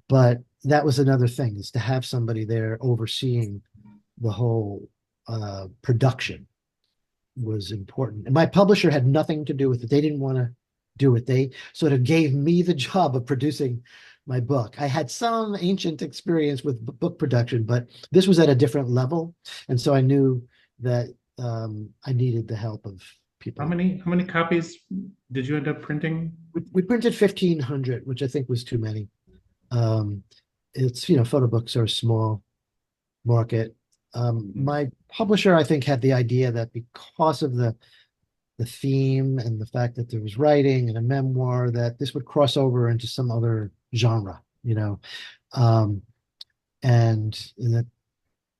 S2: But that was another thing, is to have somebody there overseeing the whole production was important. And my publisher had nothing to do with it. They didn't want to do it. They sort of gave me the job of producing my book. I had some ancient experience with book production, but this was at a different level. And so I knew that I needed the help of people.
S1: How many copies did you end up printing?
S2: We printed 1,500, which I think was too many. It's, you know, photo books are a small market. My publisher, I think, had the idea that because of the theme and the fact that there was writing and a memoir, that this would cross over into some other genre, you know, and that,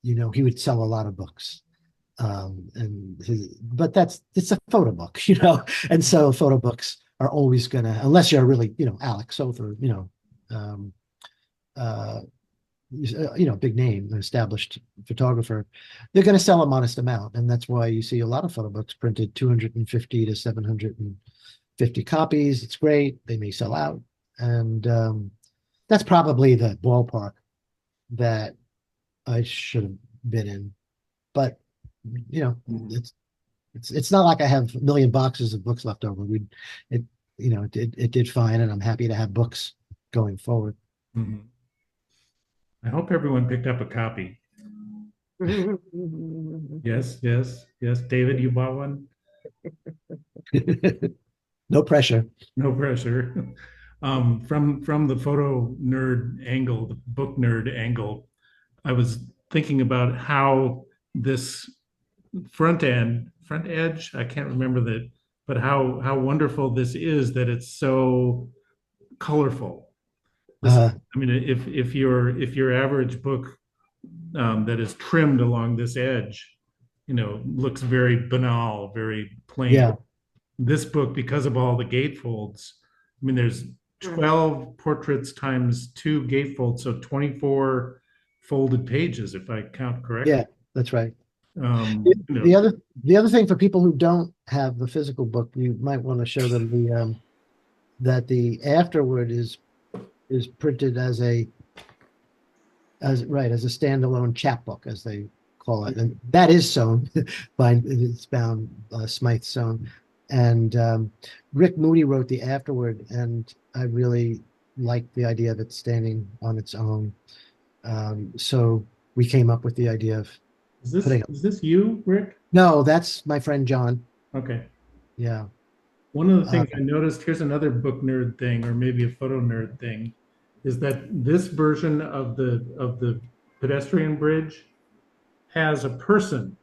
S2: you know, he would sell a lot of books. But it's a photo book, you know, and so photo books are always gonna, unless you're really, you know, Alex Sother, you know, big name, an established photographer, they're going to sell a modest amount. And that's why you see a lot of photo books printed 250 to 750 copies. It's great. They may sell out. And that's probably the ballpark that I should have been in. But, you know, it's not like I have a million boxes of books left over. It did fine. And I'm happy to have books going forward.
S1: Mhm. I hope everyone picked up a copy. Yes, yes, yes. David, you bought one?
S2: No pressure.
S1: No pressure. From the photo nerd angle, the book nerd angle, I was thinking about how this front edge, I can't remember that, but how wonderful this is, that it's so colorful. This,
S2: Uh,
S1: I mean, if your average book that is trimmed along this edge, you know, looks very banal, very plain.
S2: yeah.
S1: This book, because of all the gatefolds, I mean, there's 12 portraits times 2 gatefolds, so 24 folded pages, if I count correctly.
S2: Yeah, that's right.
S1: You know,
S2: The other thing for people who don't have the physical book, you might want to show them that the afterword is printed as a standalone chapbook, as they call it, and that is sewn it's bound Smythe sewn. And Rick Moody wrote the afterword, and I really liked the idea of it standing on its own. So we came up with the idea of
S1: is this you, Rick?
S2: No, that's my friend John.
S1: Okay.
S2: Yeah.
S1: One of the things I noticed, here's another book nerd thing, or maybe a photo nerd thing, is that this version of the pedestrian bridge has a person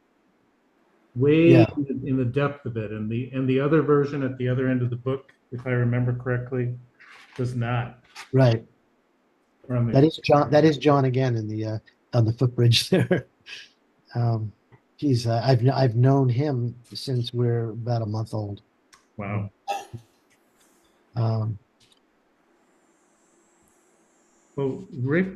S1: way
S2: Yeah.
S1: in the depth of it, and the other version at the other end of the book, if I remember correctly, does not.
S2: Right.
S1: From
S2: That
S1: the,
S2: is John. That is John again in the on the footbridge there. I've known him since we're about a month old.
S1: wow.
S2: Um,
S1: Well, Rick,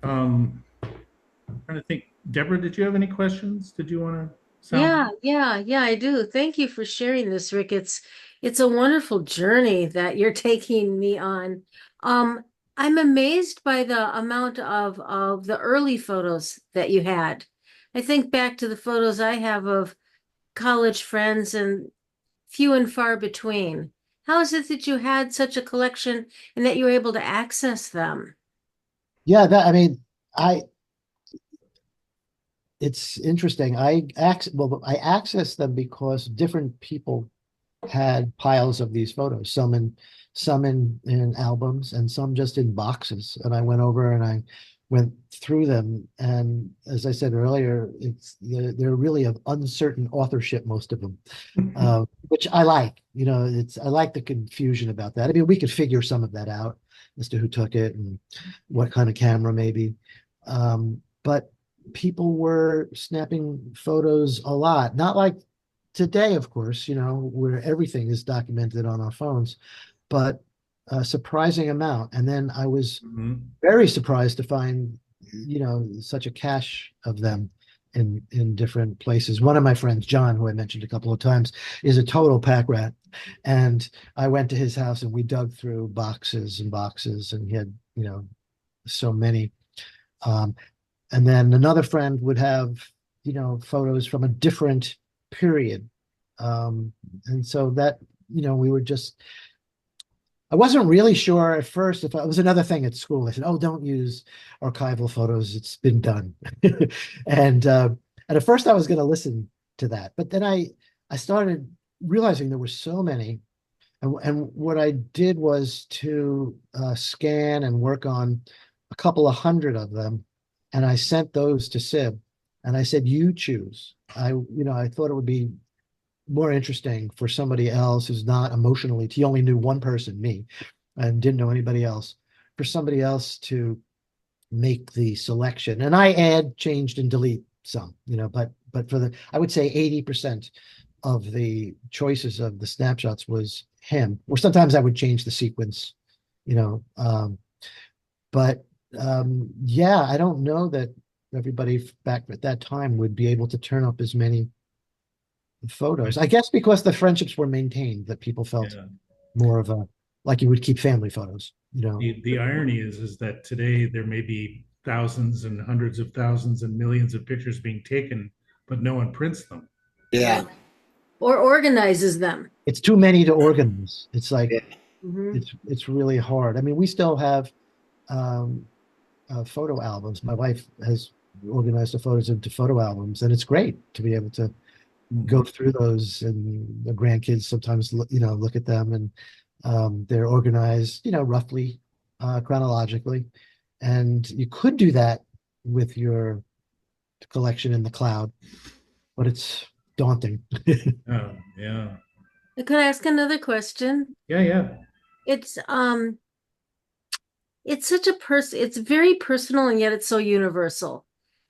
S1: I'm trying to think. Deborah, did you have any questions? Did you want to sound?
S5: Yeah, I do. Thank you for sharing this, Rick. It's a wonderful journey that you're taking me on. Um, I'm amazed by the amount of the early photos that you had. I think back to the photos I have of college friends and few and far between. How is it that you had such a collection and that you were able to access them?
S2: Yeah, that I mean, I it's interesting. I accessed them because different people had piles of these photos, some in albums and some just in boxes. And I went over and I went through them. And as I said earlier, they're really of uncertain authorship, most of them, which I like. I like the confusion about that. I mean, we could figure some of that out as to who took it and what kind of camera, maybe. But people were snapping photos a lot, not like today, of course, where everything is documented on our phones, but a surprising amount. And then I was
S1: Mhm.
S2: very surprised to find, such a cache of them in different places. One of my friends, John, who I mentioned a couple of times, is a total pack rat. And I went to his house and we dug through boxes and boxes, and he had, so many. Um, and then another friend would have, photos from a different period. And so that, we were just, I wasn't really sure at first if it was another thing at school. They said, "Oh, don't use archival photos. It's been done." And at first I was going to listen to that, but then I started realizing there were so many, and what I did was to scan and work on a couple of hundred of them, and I sent those to Sib, and I said, "You choose." I thought it would be more interesting for somebody else who's not emotionally, he only knew one person, me, and didn't know anybody else, for somebody else to make the selection. And I add, changed, and delete some, but for I would say 80% of the choices of the snapshots was him. Or sometimes I would change the sequence, you know. But yeah, I don't know that everybody back at that time would be able to turn up as many photos. I guess because the friendships were maintained, that people felt
S1: Yeah.
S2: more of a, like you would keep family photos.
S1: The irony is that today there may be thousands and hundreds of thousands and millions of pictures being taken, but no one prints them.
S3: Yeah.
S5: Or organizes them.
S2: It's too many to organize. It's like
S3: Yeah.
S5: Mhm.
S2: it's really hard. I mean, we still have um, photo albums. My wife has organized the photos into photo albums, and it's great to be able to go
S1: Mhm.
S2: through those. And the grandkids sometimes look at them, and they're organized, roughly chronologically. And you could do that with your collection in the cloud, but it's daunting.
S1: Oh, yeah.
S5: Could I ask another question?
S1: Yeah, yeah.
S5: It's it's such a it's very personal and yet it's so universal.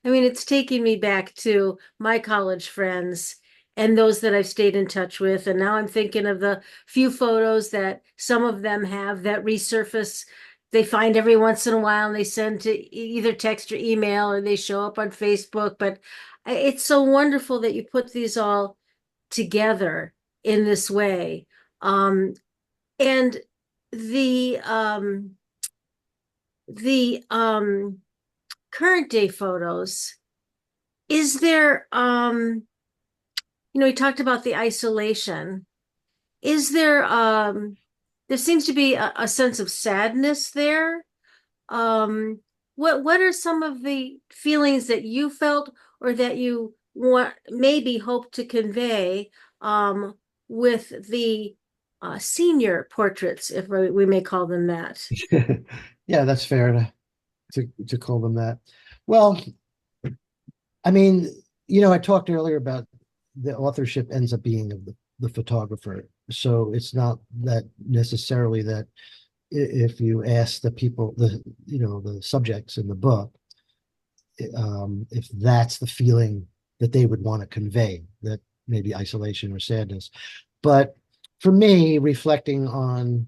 S5: I mean, it's taking me back to my college friends and those that I've stayed in touch with. And now I'm thinking of the few photos that some of them have that resurface. They find every once in a while and they send to either text or email or they show up on Facebook. But it's so wonderful that you put these all together in this way. And the the current day photos, is there you talked about the isolation. Is there there seems to be a sense of sadness there. What are some of the feelings that you felt or that you want maybe hope to convey um with the senior portraits, if we may call them that?
S2: Yeah, that's fair to call them that. Well, I mean, I talked earlier about the authorship ends up being of the photographer. So it's not that necessarily that if you ask the people, the subjects in the book, if that's the feeling that they would want to convey, that maybe isolation or sadness. But for me, reflecting on,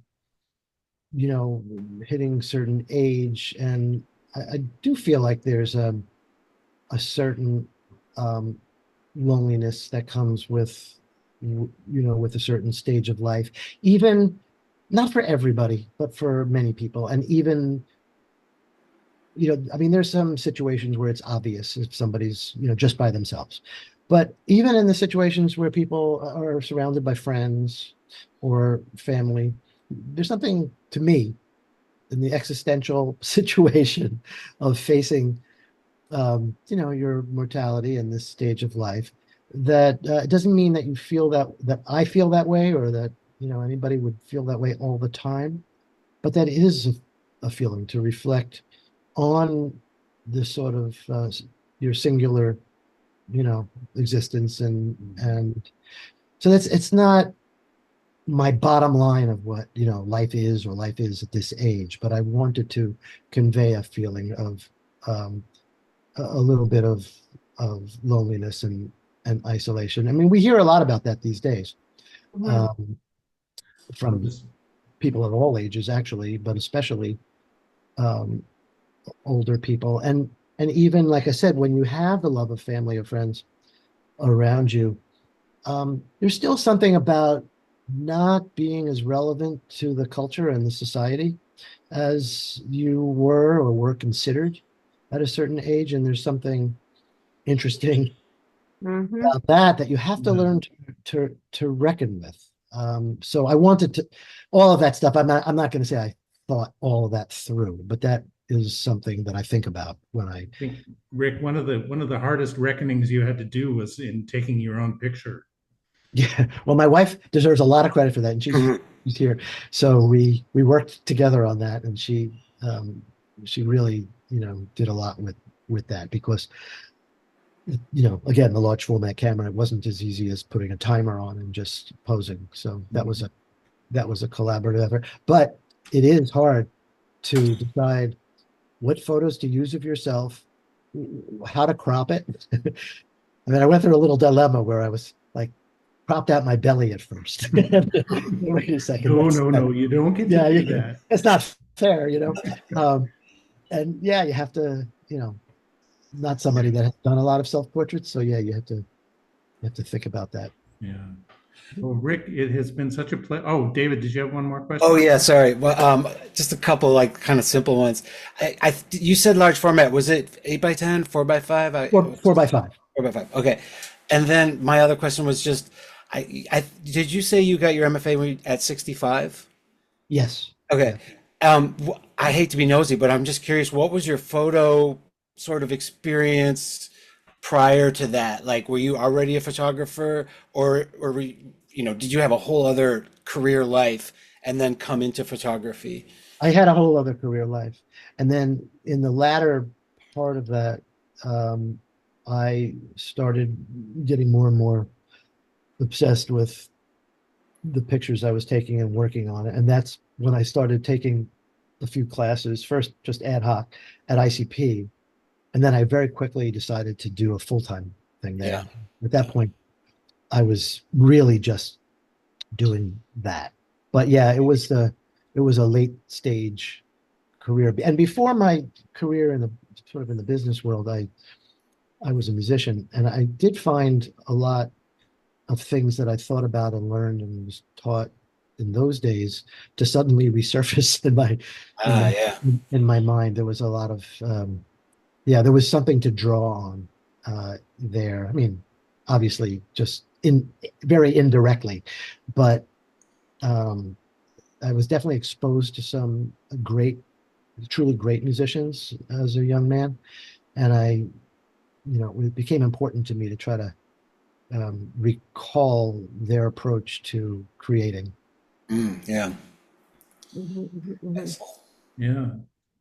S2: hitting certain age, and I do feel like there's a certain um, loneliness that comes with, with a certain stage of life, even not for everybody, but for many people. And even, I mean, there's some situations where it's obvious if somebody's, just by themselves. But even in the situations where people are surrounded by friends or family, there's something to me in the existential situation of facing, your mortality in this stage of life. That it doesn't mean that you feel that I feel that way, or that anybody would feel that way all the time, but that is a feeling to reflect on this sort of your singular, existence, and so it's not my bottom line of what life is or life is at this age, but I wanted to convey a feeling of a little bit of loneliness and isolation. I mean, we hear a lot about that these days,
S5: Mhm.
S2: um,
S1: I'll
S2: from
S1: just
S2: people of all ages, actually, but especially um, older people. And even like I said, when you have the love of family or friends around you, there's still something about not being as relevant to the culture and the society as you were considered at a certain age. And there's something interesting
S5: Mhm.
S2: about that you have to
S1: yeah.
S2: learn to reckon with. So I wanted to all of that stuff. I'm not going to say I thought all of that through, but that is something that I think about when I.
S1: I think, Rick, one of the hardest reckonings you had to do was in taking your own picture.
S2: Yeah. Well, my wife deserves a lot of credit for that, and she's here. So we worked together on that, and she really did a lot with that because again, the large format camera, it wasn't as easy as putting a timer on and just posing. So that was a collaborative effort. But it is hard to decide what photos to use of yourself, how to crop it. I mean, I went through a little dilemma where I was like propped out my belly at first. Wait a second,
S1: No, no, no, you don't get to
S2: yeah,
S1: do that.
S2: it's not fair. And yeah, you have to, not somebody that has done a lot of self portraits, so yeah, you have to think about that.
S1: Yeah. Well, Rick, it has been such a pleasure. Oh, David, did you have one more
S3: Oh
S1: question?
S3: yeah, sorry. Well, just a couple like kind of simple ones. You said large format. Was it 8 by 10, 4 by 5?
S2: Four by five.
S3: 4 by 5. Okay. And then my other question was just, did you say you got your MFA at 65?
S2: Yes.
S3: Okay.
S2: Yeah.
S3: I hate to be nosy, but I'm just curious, what was your photo sort of experience prior to that? Like, were you already a photographer, or did you have a whole other career life and then come into photography?
S2: I had a whole other career life. And then in the latter part of that, um, I started getting more and more obsessed with the pictures I was taking and working on it. And that's when I started taking a few classes, first just ad hoc at ICP. And then I very quickly decided to do a full-time thing
S3: Yeah.
S2: there. At that point, I was really just doing that. But yeah, it was a late stage career. And before my career in the sort of in the business world, I was a musician, and I did find a lot of things that I thought about and learned and was taught in those days to suddenly resurface in
S3: Ah,
S2: my
S3: yeah.
S2: in my mind. There was a lot of yeah, there was something to draw on there. I mean, obviously, just in very indirectly, but um, I was definitely exposed to some great, truly great musicians as a young man, and it became important to me to try to recall their approach to creating.
S3: Yeah.
S5: Mhm, mhm, mhm.
S3: Excellent.
S1: Yeah.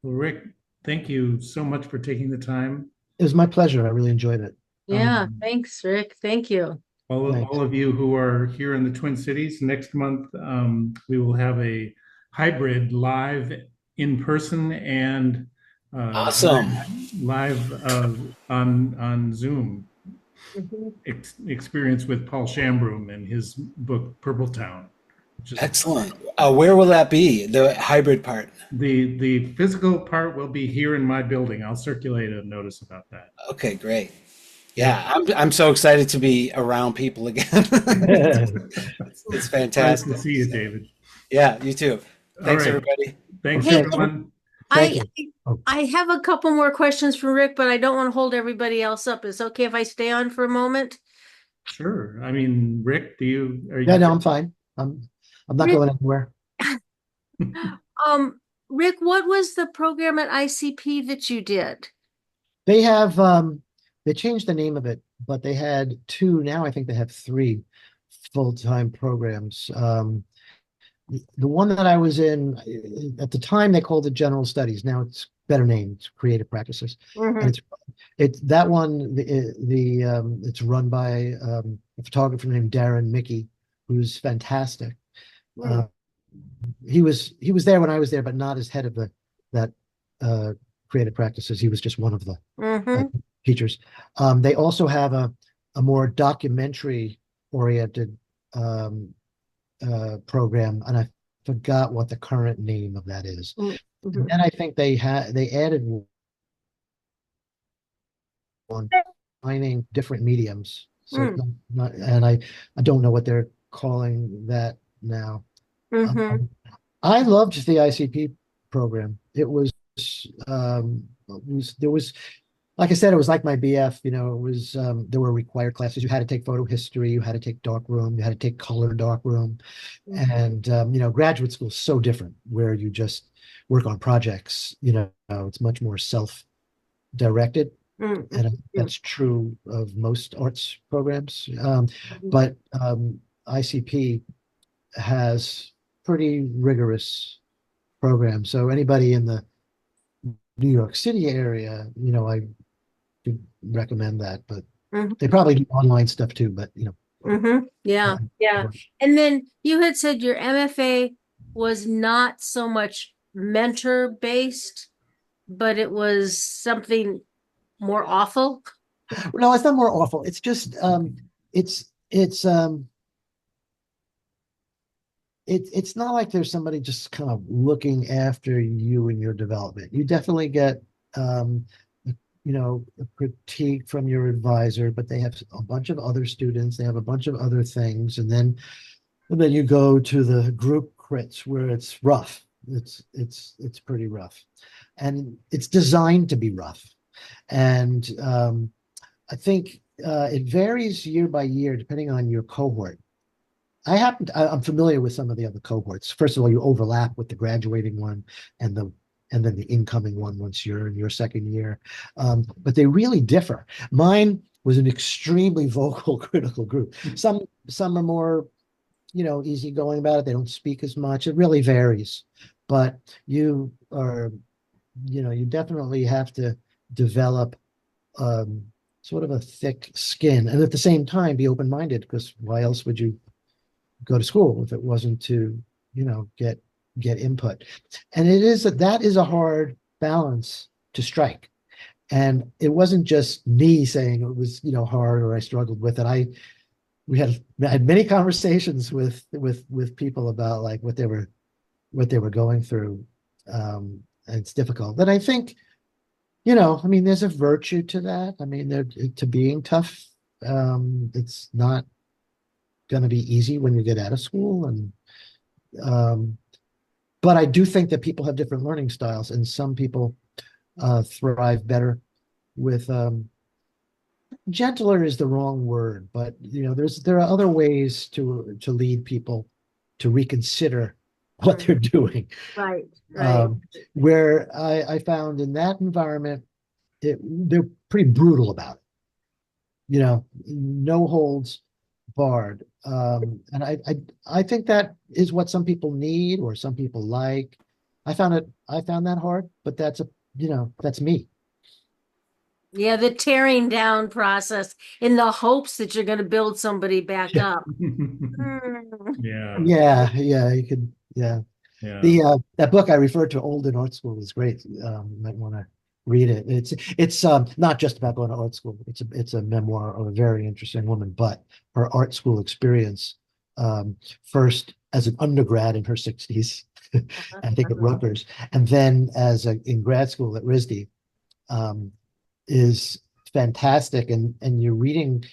S1: Well, Rick, thank you so much for taking the time.
S2: It was my pleasure. I really enjoyed it.
S5: Yeah,
S1: Um,
S5: thanks, Rick. Thank you.
S1: all
S2: Thanks.
S1: of you who are here in the Twin Cities, next month we will have a hybrid live in person and
S3: Awesome.
S1: live on Zoom
S5: Mhm.
S1: experience with Paul Shambroom and his book Purple Town, which is
S3: Excellent. Where will that be? The hybrid part.
S1: the physical part will be here in my building. I'll circulate a notice about that.
S3: Okay, great. Yeah, I'm so excited to be around people again. It's
S1: Nice
S3: fantastic.
S1: to see you,
S3: So,
S1: David.
S3: yeah, you too.
S1: All
S3: Thanks,
S1: right.
S3: everybody.
S1: Thanks,
S5: Hey,
S2: Okay,
S1: everyone.
S2: thank
S5: I
S2: you. Oh,
S5: I have a couple more questions for Rick, but I don't want to hold everybody else up. Is it okay if I stay on for a moment?
S1: Sure. I mean, Rick, are
S2: yeah,
S1: you?
S2: no, I'm fine. I'm not
S5: Rick,
S2: going anywhere.
S5: um, Rick, what was the program at ICP that you did?
S2: They have they changed the name of it, but they had two, now I think they have three full-time programs. The one that I was in at the time they called it General Studies. Now it's better named, it's Creative Practices. And
S5: Mhm.
S2: it's that one it's run by a photographer named Darren Mickey, who's fantastic. Uh,
S5: Mm.
S2: he was there when I was there, but not as head of that uh, Creative Practices. He was just one of the uh,
S5: Mhm.
S2: teachers. They also have a more documentary oriented um, program, and I forgot what the current name of that is.
S5: Mm.
S2: And
S5: Mhm.
S2: then I think they added one finding different mediums. So
S5: Mm.
S2: and I don't know what they're calling that now.
S5: Mhm.
S2: Um, I loved the ICP program. There was like I said, it was like my BF, it was there were required classes. You had to take photo history, you had to take darkroom, you had to take color darkroom. And graduate school is so different where you just work on projects, it's much more self-directed.
S5: Mm.
S2: And
S5: Mm.
S2: that's true of most arts programs.
S5: Mhm.
S2: But ICP has pretty rigorous programs. So anybody in the New York City area, I could recommend that. But they
S5: Mhm.
S2: probably do online stuff too. But
S5: Yeah, yeah.
S2: uh,
S5: And then you had said your MFA was not so much mentor based, but it was something more awful.
S2: no, it's not more awful. It's just it's it's it's not like there's somebody just kind of looking after you and your development. You definitely get um, a critique from your advisor, but they have a bunch of other students, they have a bunch of other things, and then you go to the group crits where it's rough. It's pretty rough, and it's designed to be rough. And I think it varies year by year depending on your cohort. I'm familiar with some of the other cohorts. First of all, you overlap with the graduating one and then the incoming one once you're in your second year. But they really differ. Mine was an extremely vocal, critical group. Some are more, easygoing about it. They don't speak as much. It really varies. But you definitely have to develop um, sort of a thick skin, and at the same time be open-minded, because why else would you go to school if it wasn't to, get input? And that is a hard balance to strike. And it wasn't just me saying it was, hard or I struggled with it. I had many conversations with people about like what they were going through. And it's difficult. But I think, I mean, there's a virtue to that. I mean, to being tough. It's not going to be easy when you get out of school, and um, but I do think that people have different learning styles, and some people thrive better with gentler is the wrong word, but there are other ways to lead people to reconsider what
S5: Mm.
S2: they're doing.
S5: Right, right.
S2: Um, where I found in that environment, they're pretty brutal about it. No holds barred. And I think that is what some people need or some people like. I found that hard, but that's me.
S5: Yeah, the tearing down process in the hopes that you're going to build somebody back up. Mm.
S1: Yeah,
S2: Yeah, yeah, you could, yeah.
S1: yeah.
S2: That book I referred to, Old in Art School, is great. You might want to read it. It's not just about going to art school. It's a memoir of a very interesting woman, but her art school experience, first as an undergrad in her 60s, I think at Rutgers, and then in grad school at RISD, um, is fantastic. And you're reading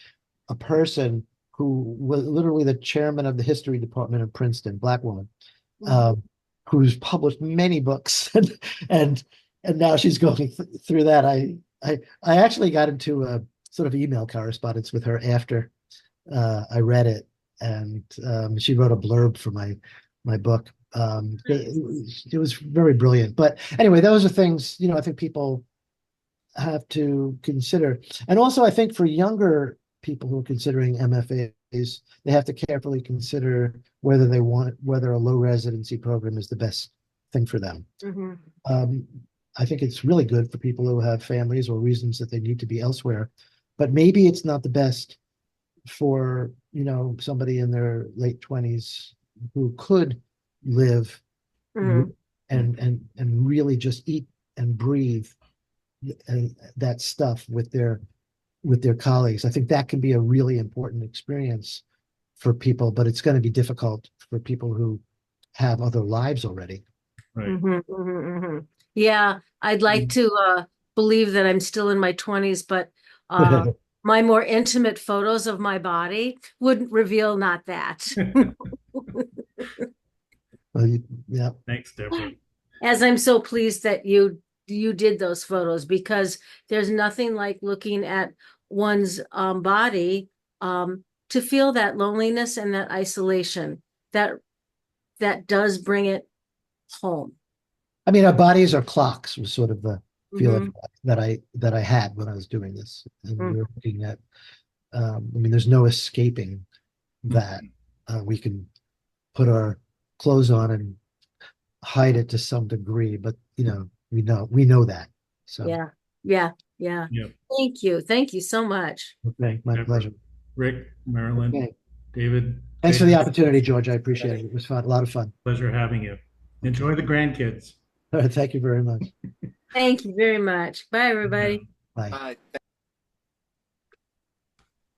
S2: a person who was literally the chairman of the history department in Princeton, black woman, um, who's published many books, and and now she's going through that. I actually got into a sort of email correspondence with her after I read it, and she wrote a blurb for my book. It was very brilliant. But anyway, those are things, I think people have to consider. And also, I think for younger people who are considering MFAs, they have to carefully consider whether a low residency program is the best thing for them.
S5: Mhm.
S2: I think it's really good for people who have families or reasons that they need to be elsewhere, but maybe it's not the best for, somebody in their late 20s who could live
S5: Mhm.
S2: and really just eat and breathe that stuff with their colleagues. I think that can be a really important experience for people, but it's going to be difficult for people who have other lives already.
S1: Right.
S5: Mhm, mhm, mhm. Yeah, I'd like to believe that I'm still in my 20s, but my more intimate photos of my body wouldn't reveal not that.
S2: Yeah.
S1: Thanks, Deborah.
S5: As I'm so pleased that you did those photos, because there's nothing like looking at one's body to feel that loneliness and that isolation that does bring it home.
S2: I mean, our bodies are clocks was sort of the feeling
S5: Mhm.
S2: that I had when I was doing this. And
S5: Mm.
S2: we're looking at, I mean, there's no escaping that. We can put our clothes on and hide it to some degree, but we know that. So,
S5: Yeah, yeah, yeah.
S1: Yeah.
S5: Thank you so much.
S2: okay, my
S1: Deborah,
S2: pleasure.
S1: Rick, Marilyn,
S2: Okay.
S1: David.
S2: Thanks for the
S1: Jason,
S2: opportunity, George. I appreciate it. It was fun, a lot of fun.
S1: pleasure having you. Enjoy the grandkids.
S2: Thank you very much.
S5: Thank you very much. Bye, everybody.
S2: Bye.
S3: Bye.